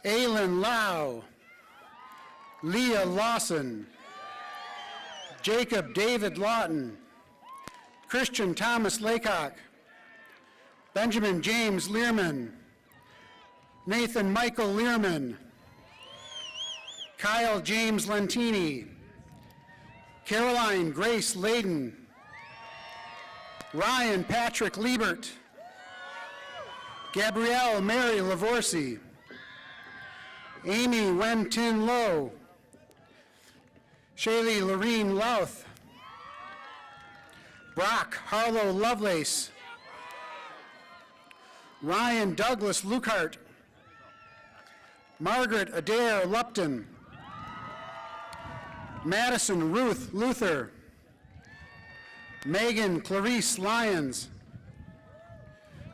Aylin Lau. Leah Lawson. Jacob David Lawton. Christian Thomas Laycock. Benjamin James Learman. Nathan Michael Learman. Kyle James Lentini. Caroline Grace Layden, Ryan Patrick Liebert, Gabrielle Mary Lavorsi, Amy Wen Tin Low, Shaylee Lorene Louth, Brock Harlow Lovelace, Ryan Douglas Lukehart, Margaret Adair Lupton, Madison Ruth Luther, Megan Clarice Lyons,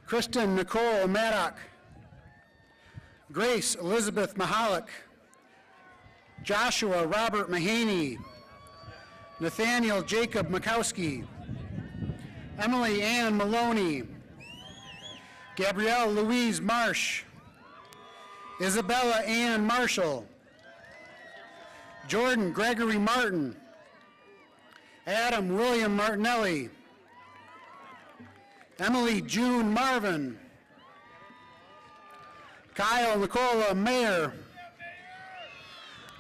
Kristen Nicole Maddock, Grace Elizabeth Mahalik, Joshua Robert Mahaney, Nathaniel Jacob Makowski, Emily Ann Maloney, Gabrielle Louise Marsh, Isabella Ann Marshall, Jordan Gregory Martin, Adam William Martinelli, Emily June Marvin, Kyle Nicola Mayer,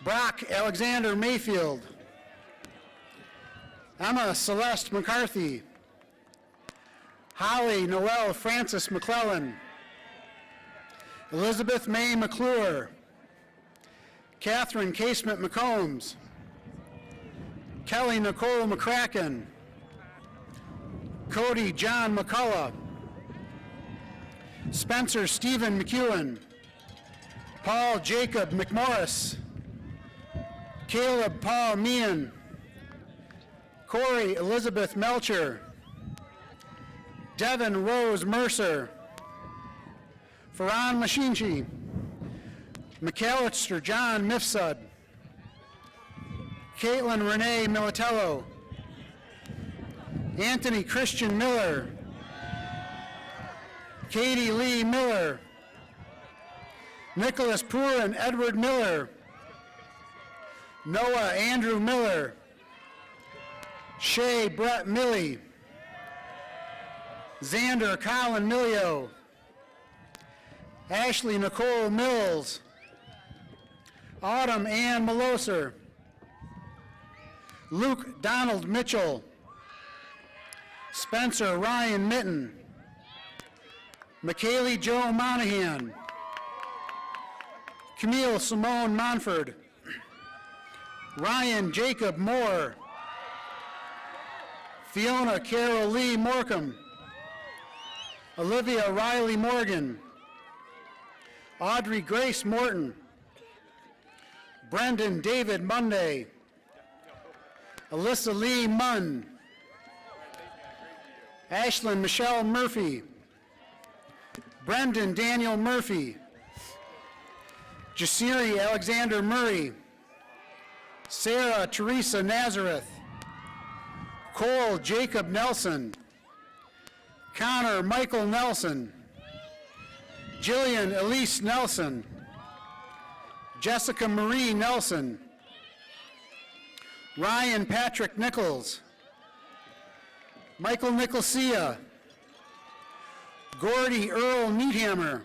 Brock Alexander Mayfield, Emma Celeste McCarthy, Holly Noel Francis McClellan, Elizabeth May McClure, Catherine Casement McCombs, Kelly Nicole McCracken, Cody John McCullough, Spencer Stephen McEwen, Paul Jacob McMorris, Caleb Paul Meehan, Corey Elizabeth Melcher, Devin Rose Mercer, Farhan Mashinchi, McAllister John Mifsud, Caitlin Renee Militello, Anthony Christian Miller, Katie Lee Miller, Nicholas Poor and Edward Miller, Noah Andrew Miller, Shay Brett Milley, Xander Colin Millio, Ashley Nicole Mills, Autumn Ann Maloser, Luke Donald Mitchell, Spencer Ryan Mitten, McKaylee Joe Monahan, Camille Simone Monford, Ryan Jacob Moore, Fiona Carol Lee Morcom, Olivia Riley Morgan, Audrey Grace Morton, Brendan David Monday, Alyssa Lee Munn, Ashlyn Michelle Murphy, Brendan Daniel Murphy, Jasiri Alexander Murray, Sarah Teresa Nazareth, Cole Jacob Nelson, Connor Michael Nelson, Jillian Elise Nelson, Jessica Marie Nelson, Ryan Patrick Nichols, Michael Nicolsia, Gordy Earl Needhammer,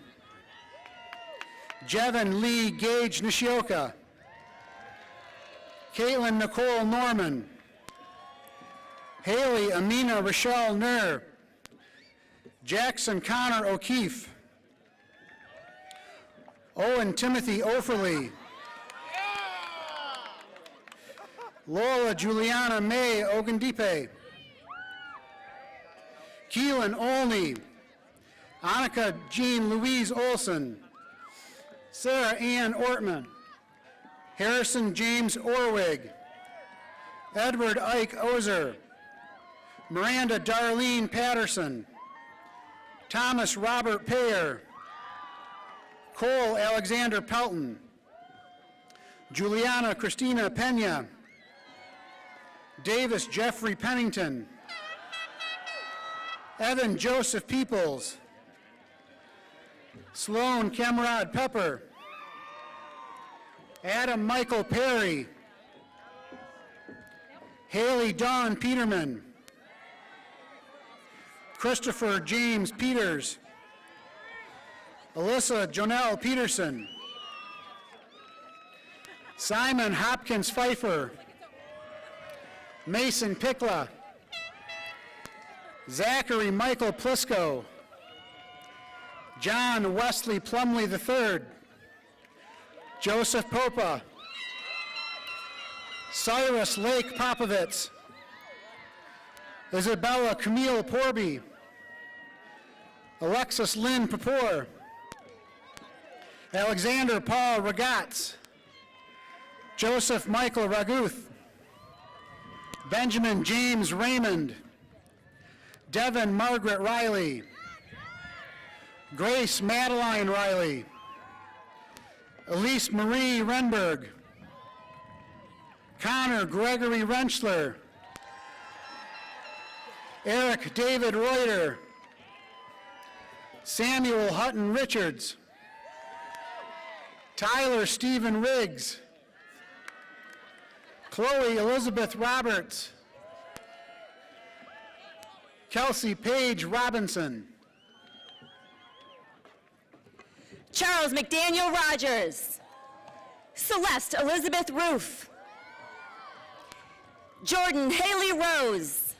Jevin Lee Gage Nishioka, Caitlin Nicole Norman, Haley Amina Rochelle Nur, Jackson Connor O'Keefe, Owen Timothy Offerly, Lola Juliana May Ogundipe, Keelan Olney, Annika Jean Louise Olson, Sarah Ann Ortman, Harrison James Orwig, Edward Ike Ozer, Miranda Darlene Patterson, Thomas Robert Payer, Cole Alexander Pelton, Juliana Christina Pena, Davis Jeffrey Pennington, Evan Joseph Peoples, Sloan Camerad Pepper, Adam Michael Perry, Haley Dawn Peterman, Christopher James Peters, Alyssa Jonelle Peterson, Simon Hopkins Pfeiffer, Mason Pickla. Zachary Michael Plisco. John Wesley Plumley III. Joseph Popa. Cyrus Lake Popovitz. Isabella Camille Porby. Alexis Lynn Papour. Alexander Paul Ragatz. Joseph Michael Raguth. Benjamin James Raymond. Devin Margaret Riley. Grace Madeline Riley. Elise Marie Renberg. Connor Gregory Renschler. Eric David Reuter. Samuel Hutton Richards. Tyler Stephen Riggs. Chloe Elizabeth Roberts. Kelsey Paige Robinson. Charles McDaniel Rogers. Celeste Elizabeth Roof. Jordan Haley Rose.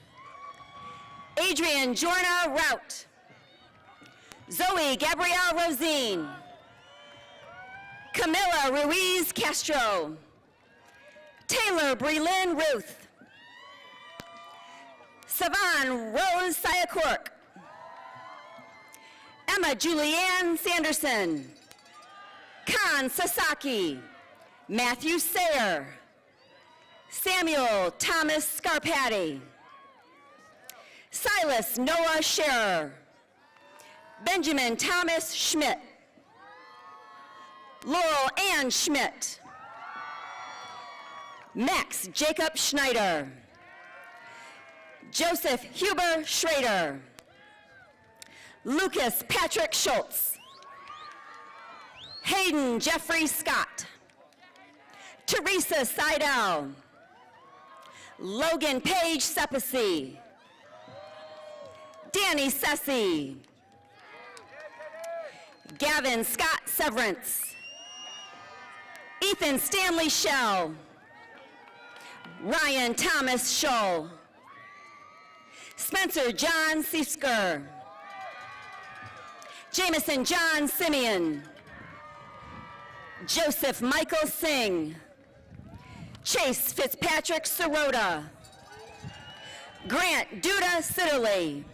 Adrian Jorna Rout. Zoe Gabrielle Rosine. Camilla Ruiz Castro. Taylor Breland Ruth. Savan Rose Sayakork. Emma Julianne Sanderson. Khan Sasaki. Matthew Sayer. Samuel Thomas Scarpati. Silas Noah Scherer. Benjamin Thomas Schmidt. Laurel Ann Schmidt. Max Jacob Schneider. Joseph Huber Schrader. Lucas Patrick Schultz. Hayden Jeffrey Scott. Teresa Seidel. Logan Page Sepasi. Danny Sessi. Gavin Scott Severance. Ethan Stanley Shell. Ryan Thomas Scholl. Spencer John Siesker. Jameson John Simeon. Joseph Michael Singh. Chase Fitzpatrick Sirota. Grant Duda Sitterly.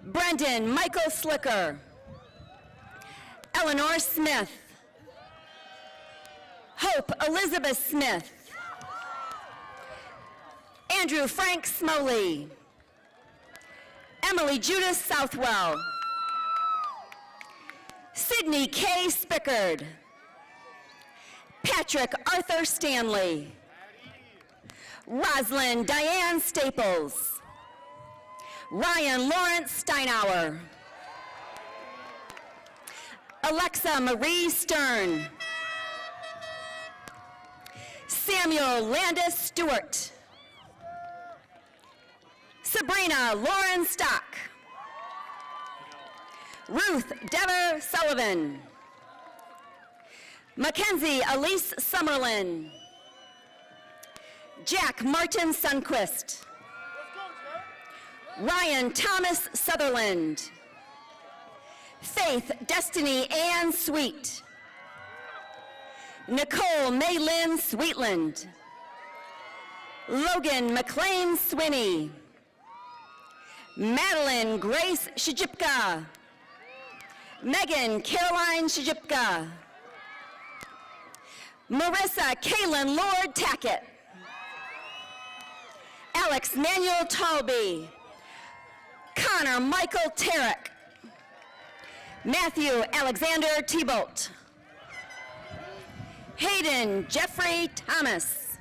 Brendan Michael Slicker. Eleanor Smith. Hope Elizabeth Smith. Andrew Frank Smoley. Emily Judith Southwell. Sydney K. Spickard. Patrick Arthur Stanley. Rosalind Diane Staples. Ryan Lawrence Steinauer. Alexa Marie Stern. Samuel Landis Stewart. Sabrina Lauren Stock. Ruth Dever Sullivan. Mackenzie Elise Summerlin. Jack Martin Sunquist. Ryan Thomas Sutherland. Faith Destiny Ann Sweet. Nicole Maylin Sweetland. Logan McLean Swinney. Madeline Grace Shijipka. Megan Caroline Shijipka. Marissa Kaylin Lord Tackett. Alex Manuel Talby. Connor Michael Tarek. Matthew Alexander Thibault. Hayden Jeffrey Thomas.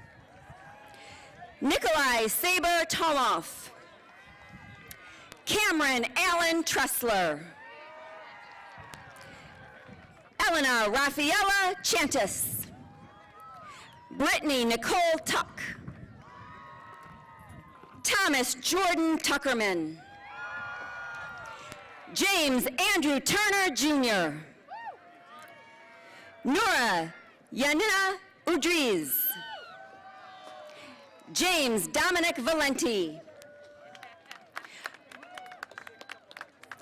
Nikolai Saber Toloff. Cameron Allen Tressler. Elena Rafaela Chantis. Brittany Nicole Tuck. Thomas Jordan Tuckerman. James Andrew Turner Jr. Nora Yanina Udriz. James Dominic Valenti.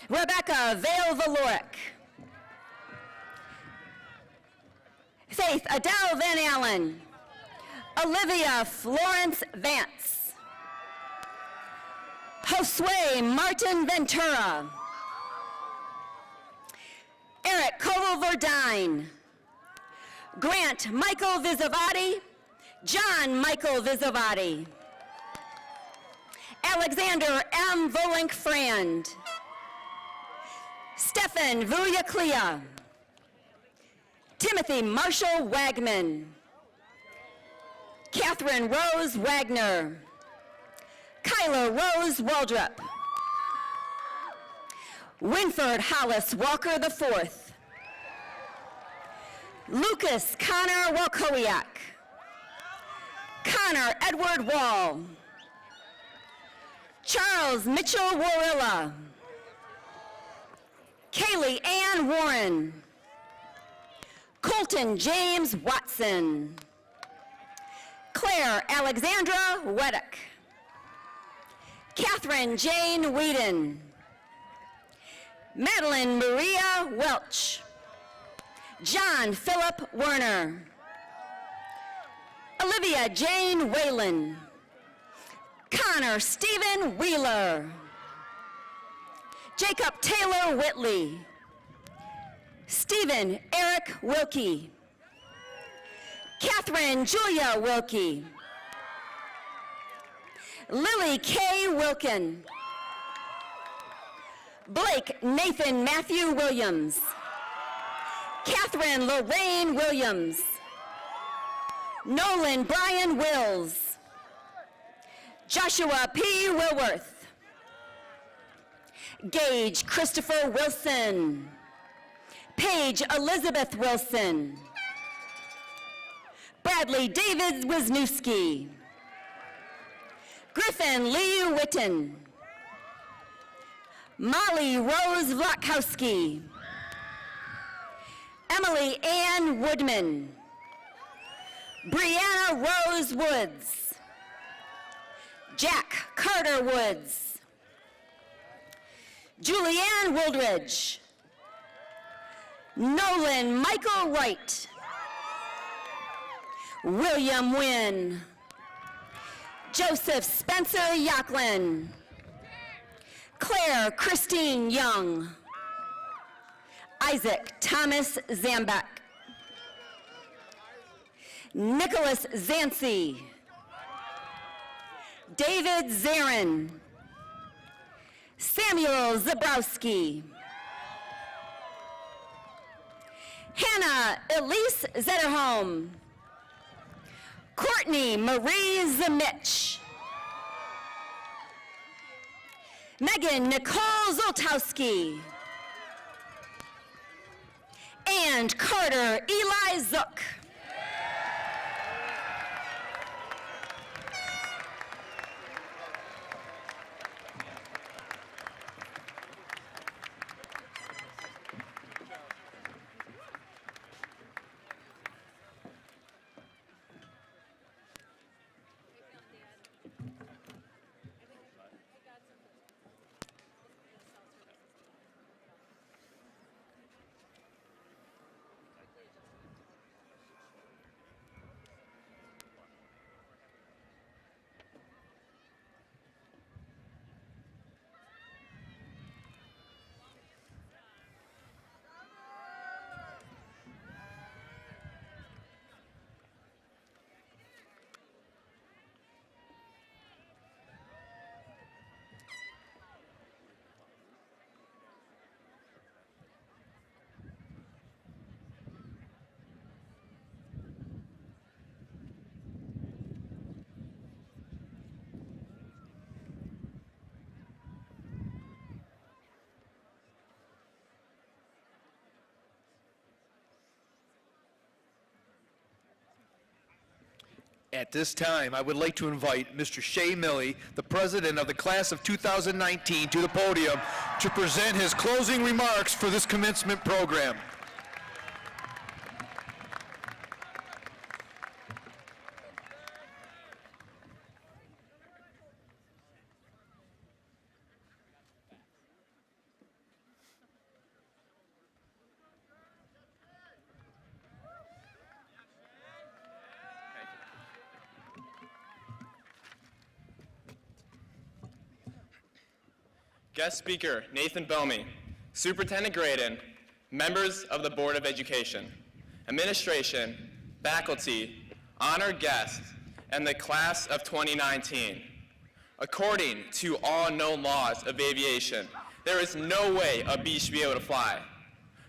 Rebecca Vale Valoric. Faith Adele Van Allen. Olivia Florence Vance. Josue Martin Ventura. Eric Koval Verdine. Grant Michael Visavati. John Michael Visavati. Alexander M. Volink Frand. Stefan Vuyaklia. Timothy Marshall Wagman. Catherine Rose Wagner. Kyla Rose Waldrop. Winford Hollis Walker IV. Lucas Connor Walkowiak. Connor Edward Wall. Charles Mitchell Warilla. Kaylee Ann Warren. Colton James Watson. Claire Alexandra Weddick. Catherine Jane Whedon. Madeline Maria Welch. John Philip Werner. Olivia Jane Whalen. Connor Stephen Wheeler. Jacob Taylor Whitley. Stephen Eric Wilkie. Catherine Julia Wilkie. Lily K. Wilkin. Blake Nathan Matthew Williams. Catherine Lorraine Williams. Nolan Brian Wills. Joshua P. Wilworth. Gage Christopher Wilson. Paige Elizabeth Wilson. Bradley David Wisniewski. Griffin Lee Witten. Molly Rose Vlotkowski. Emily Ann Woodman. Brianna Rose Woods. Jack Carter Woods. Julianne Wooldridge. Nolan Michael Wright. William Wynn. Joseph Spencer Yocklin. Claire Christine Young. Isaac Thomas Zambak. Nicholas Zancy. David Zarin. Samuel Zabrowski. Hannah Elise Zetterholm. Courtney Marie Zamich. Megan Nicole Zoltowski. And Carter Eli Zook. At this time, I would like to invite Mr. Shea Milley, the president of the class of 2019, to the podium to present his closing remarks for this commencement program. Guest speaker Nathan Bellamy, Superintendent Graydon, members of the Board of Education, administration, faculty, honored guests, and the class of 2019. According to all known laws of aviation, there is no way a bee should be able to fly.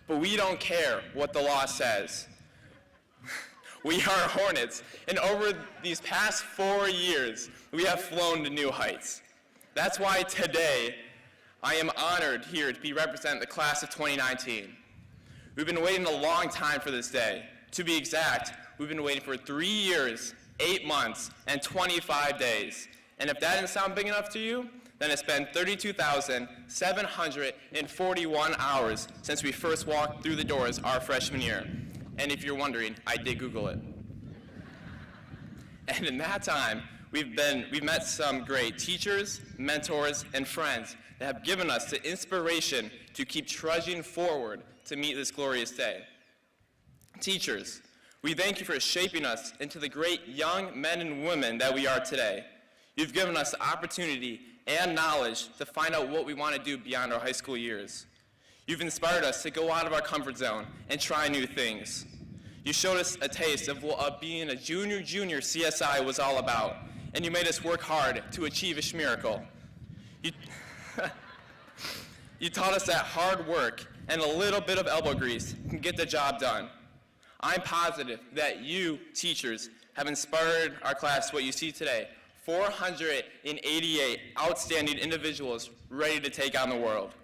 But we don't care what the law says. We are Hornets, and over these past 4 years, we have flown to new heights. That's why today, I am honored here to be representing the class of 2019. We've been waiting a long time for this day. To be exact, we've been waiting for 3 years, 8 months, and 25 days. And if that didn't sound big enough to you, then it's been 32,741 hours since we first walked through the doors our freshman year. And if you're wondering, I did Google it. And in that time, we've met some great teachers, mentors, and friends that have given us the inspiration to keep trudging forward to meet this glorious day. Teachers, we thank you for shaping us into the great young men and women that we are today. You've given us the opportunity and knowledge to find out what we want to do beyond our high school years. You've inspired us to go out of our comfort zone and try new things. You showed us a taste of what being a junior CSI was all about, and you made us work hard to achieve a miracle. You taught us that hard work and a little bit of elbow grease can get the job done. I'm positive that you, teachers, have inspired our class to what you see today. 488 outstanding individuals ready to take on the world.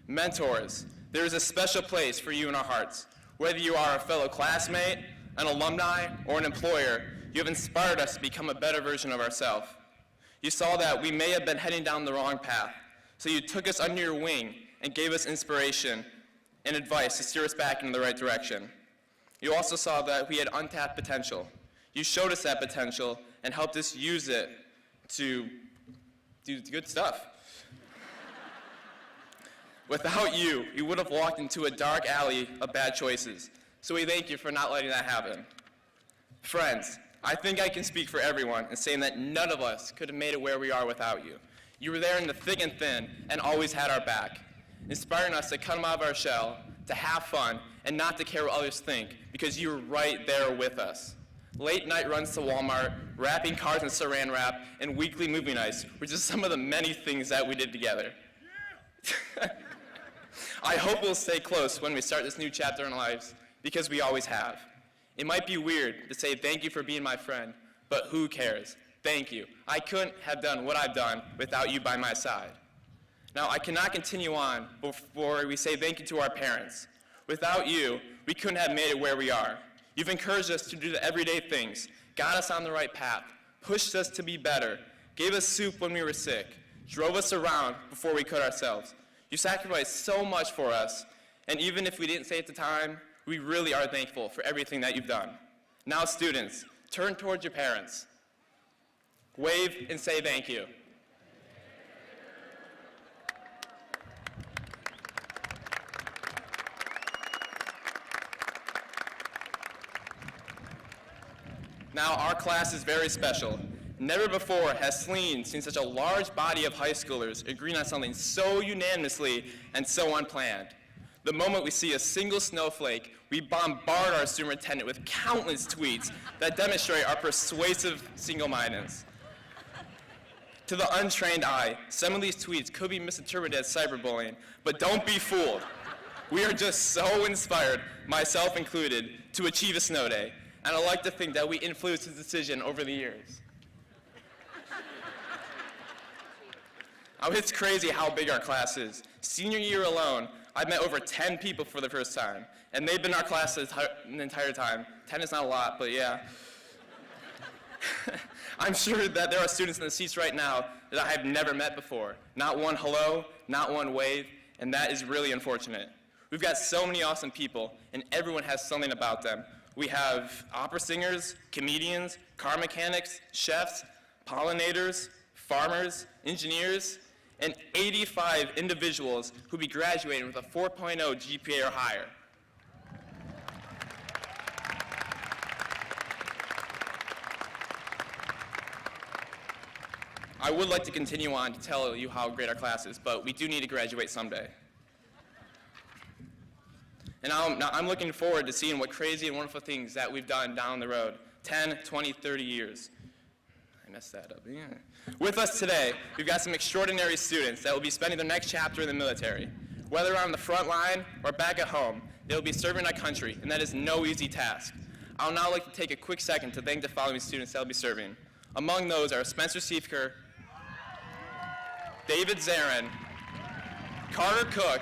Mentors, there is a special place for you in our hearts. Whether you are a fellow classmate, an alumni, or an employer, you have inspired us to become a better version of ourselves. You saw that we may have been heading down the wrong path, so you took us under your wing and gave us inspiration and advice to steer us back in the right direction. You also saw that we had untapped potential. You showed us that potential and helped us use it to do good stuff. Without you, we would have walked into a dark alley of bad choices. So we thank you for not letting that happen. Friends, I think I can speak for everyone in saying that none of us could have made it where we are without you. You were there in the thick and thin and always had our back, inspiring us to come out of our shell, to have fun, and not to care what others think, because you were right there with us. Late night runs to Walmart, wrapping cars in saran wrap, and weekly movie nights were just some of the many things that we did together. I hope we'll stay close when we start this new chapter in our lives, because we always have. It might be weird to say thank you for being my friend, but who cares? Thank you. I couldn't have done what I've done without you by my side. Now, I cannot continue on before we say thank you to our parents. Without you, we couldn't have made it where we are. You've encouraged us to do the everyday things, got us on the right path, pushed us to be better, gave us soup when we were sick, drove us around before we could ourselves. You sacrificed so much for us, and even if we didn't say it at the time, we really are thankful for everything that you've done. Now, students, turn towards your parents. Wave and say thank you. Now, our class is very special. Never before has Saline seen such a large body of high schoolers agreeing on something so unanimously and so unplanned. The moment we see a single snowflake, we bombard our superintendent with countless tweets that demonstrate our persuasive single-mindedness. To the untrained eye, some of these tweets could be misinterpreted as cyberbullying, but don't be fooled. We are just so inspired, myself included, to achieve a snow day, and I like to think that we influenced his decision over the years. Oh, it's crazy how big our class is. Senior year alone, I've met over 10 people for the first time, and they've been in our class the entire time. 10 is not a lot, but yeah. I'm sure that there are students in the seats right now that I have never met before. Not one hello, not one wave, and that is really unfortunate. We've got so many awesome people, and everyone has something about them. We have opera singers, comedians, car mechanics, chefs, pollinators, farmers, engineers, and 85 individuals who will be graduating with a 4.0 GPA or higher. I would like to continue on to tell you how great our class is, but we do need to graduate someday. And I'm looking forward to seeing what crazy and wonderful things that we've done down the road, 10, 20, 30 years. I messed that up, yeah. With us today, we've got some extraordinary students that will be spending their next chapter in the military. Whether on the front line or back at home, they will be serving our country, and that is no easy task. I would now like to take a quick second to thank the following students that will be serving. Among those are Spencer Siefker, David Zarin, Carter Cook,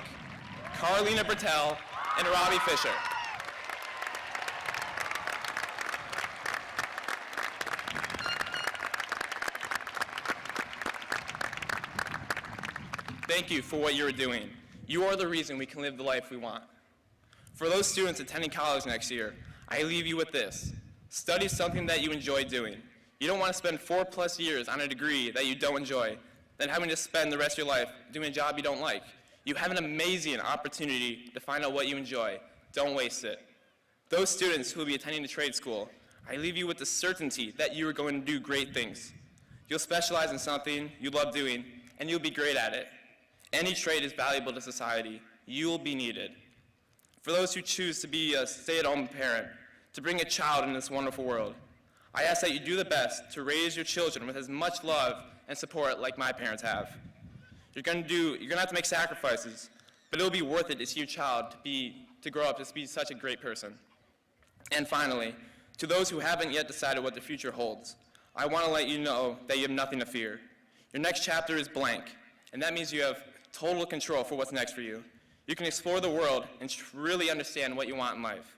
Carlina Bertel, and Robbie Fisher. Thank you for what you're doing. You are the reason we can live the life we want. For those students attending college next year, I leave you with this. Study something that you enjoy doing. You don't want to spend 4+ years on a degree that you don't enjoy, then having to spend the rest of your life doing a job you don't like. You have an amazing opportunity to find out what you enjoy. Don't waste it. Those students who will be attending a trade school, I leave you with the certainty that you are going to do great things. You'll specialize in something you love doing, and you'll be great at it. Any trade is valuable to society. You'll be needed. For those who choose to be a stay-at-home parent, to bring a child into this wonderful world, I ask that you do the best to raise your children with as much love and support like my parents have. You're gonna have to make sacrifices, but it'll be worth it to see your child to grow up to be such a great person. And finally, to those who haven't yet decided what the future holds, I want to let you know that you have nothing to fear. Your next chapter is blank, and that means you have total control for what's next for you. You can explore the world and really understand what you want in life.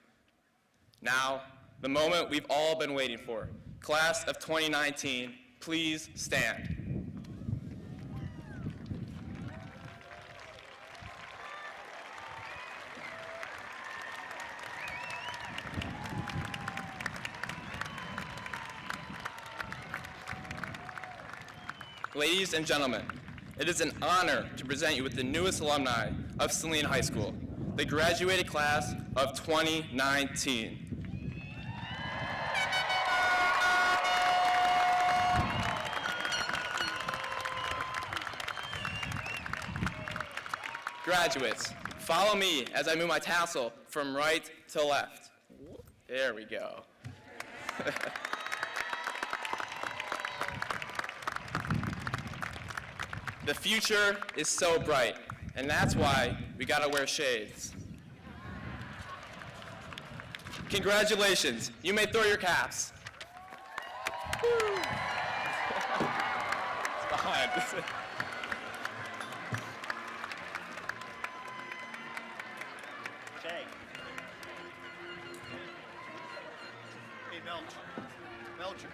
Now, the moment we've all been waiting for. Class of 2019, please stand. Ladies and gentlemen, it is an honor to present you with the newest alumni of Saline High School, the graduated class of 2019. Graduates, follow me as I move my tassel from right to left. There we go. The future is so bright, and that's why we gotta wear shades. Congratulations, you may throw your caps. It's behind. Okay. Hey, Melcher.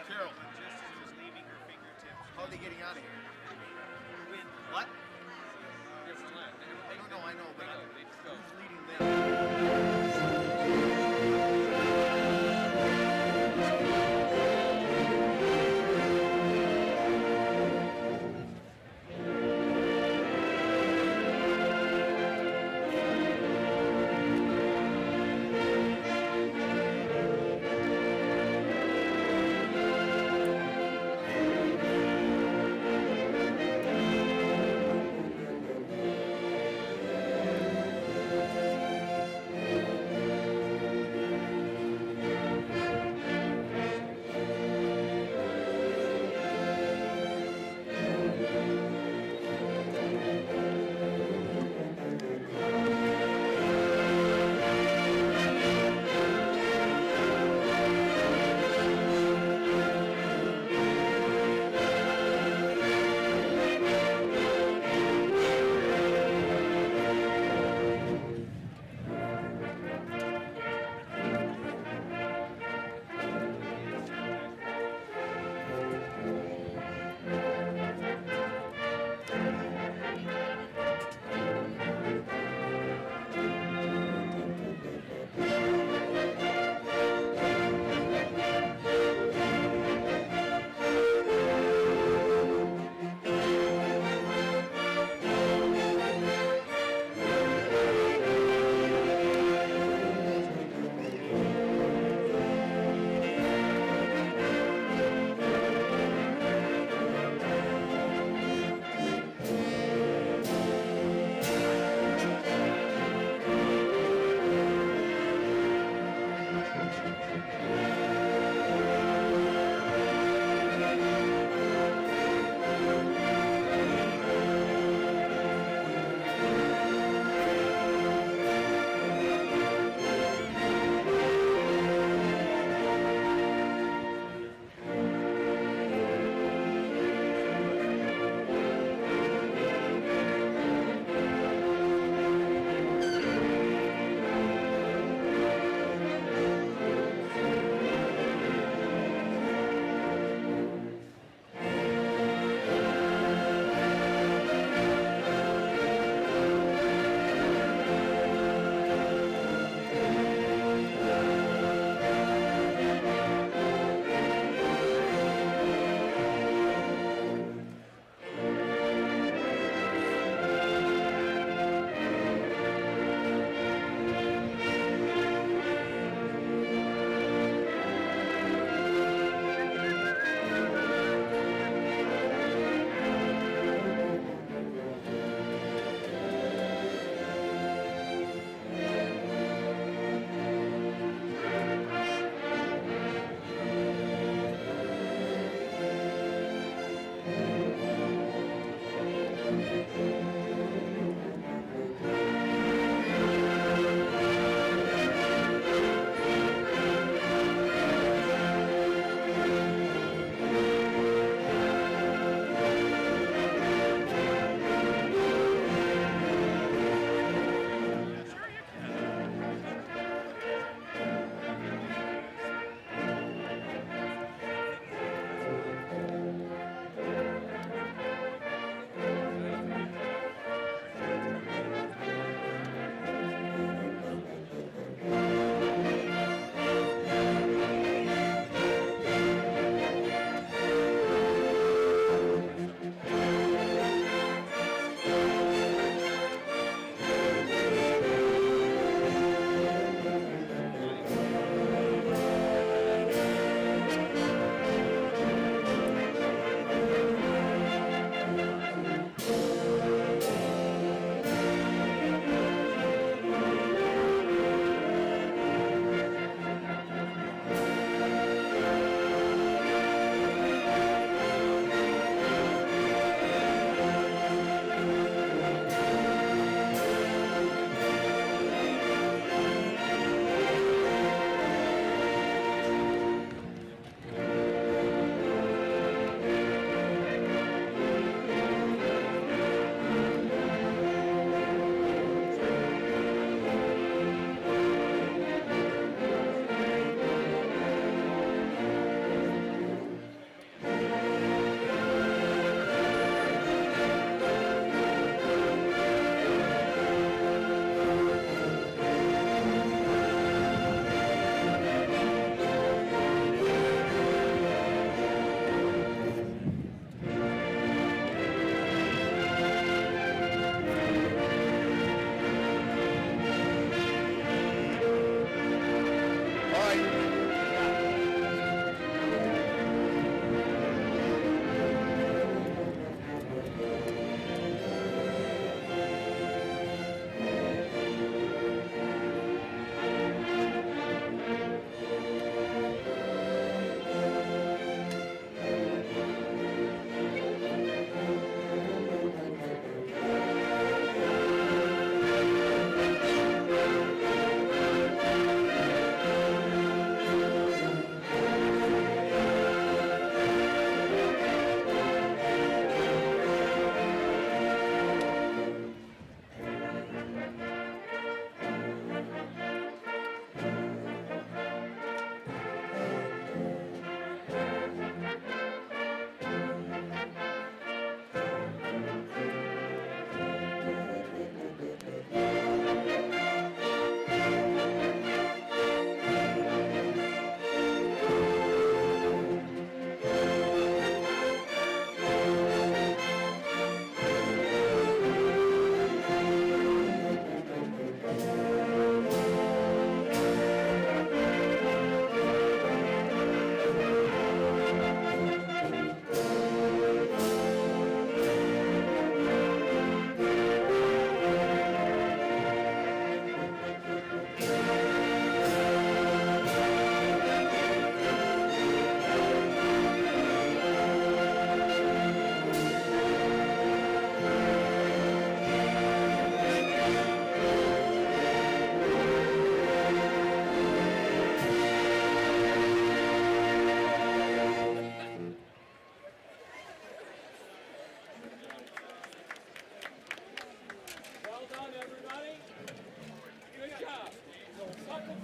Carol. How are they getting out of here? What? No, I know, but who's leading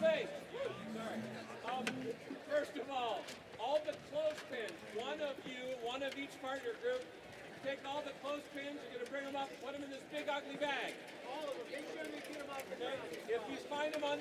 thing. Sorry. First of all the clothespins, one of each partner group, take all the clothespins, you're going to bring them up, put them in this big ugly bag. All of them. Make sure we get them off the ground. If you find them on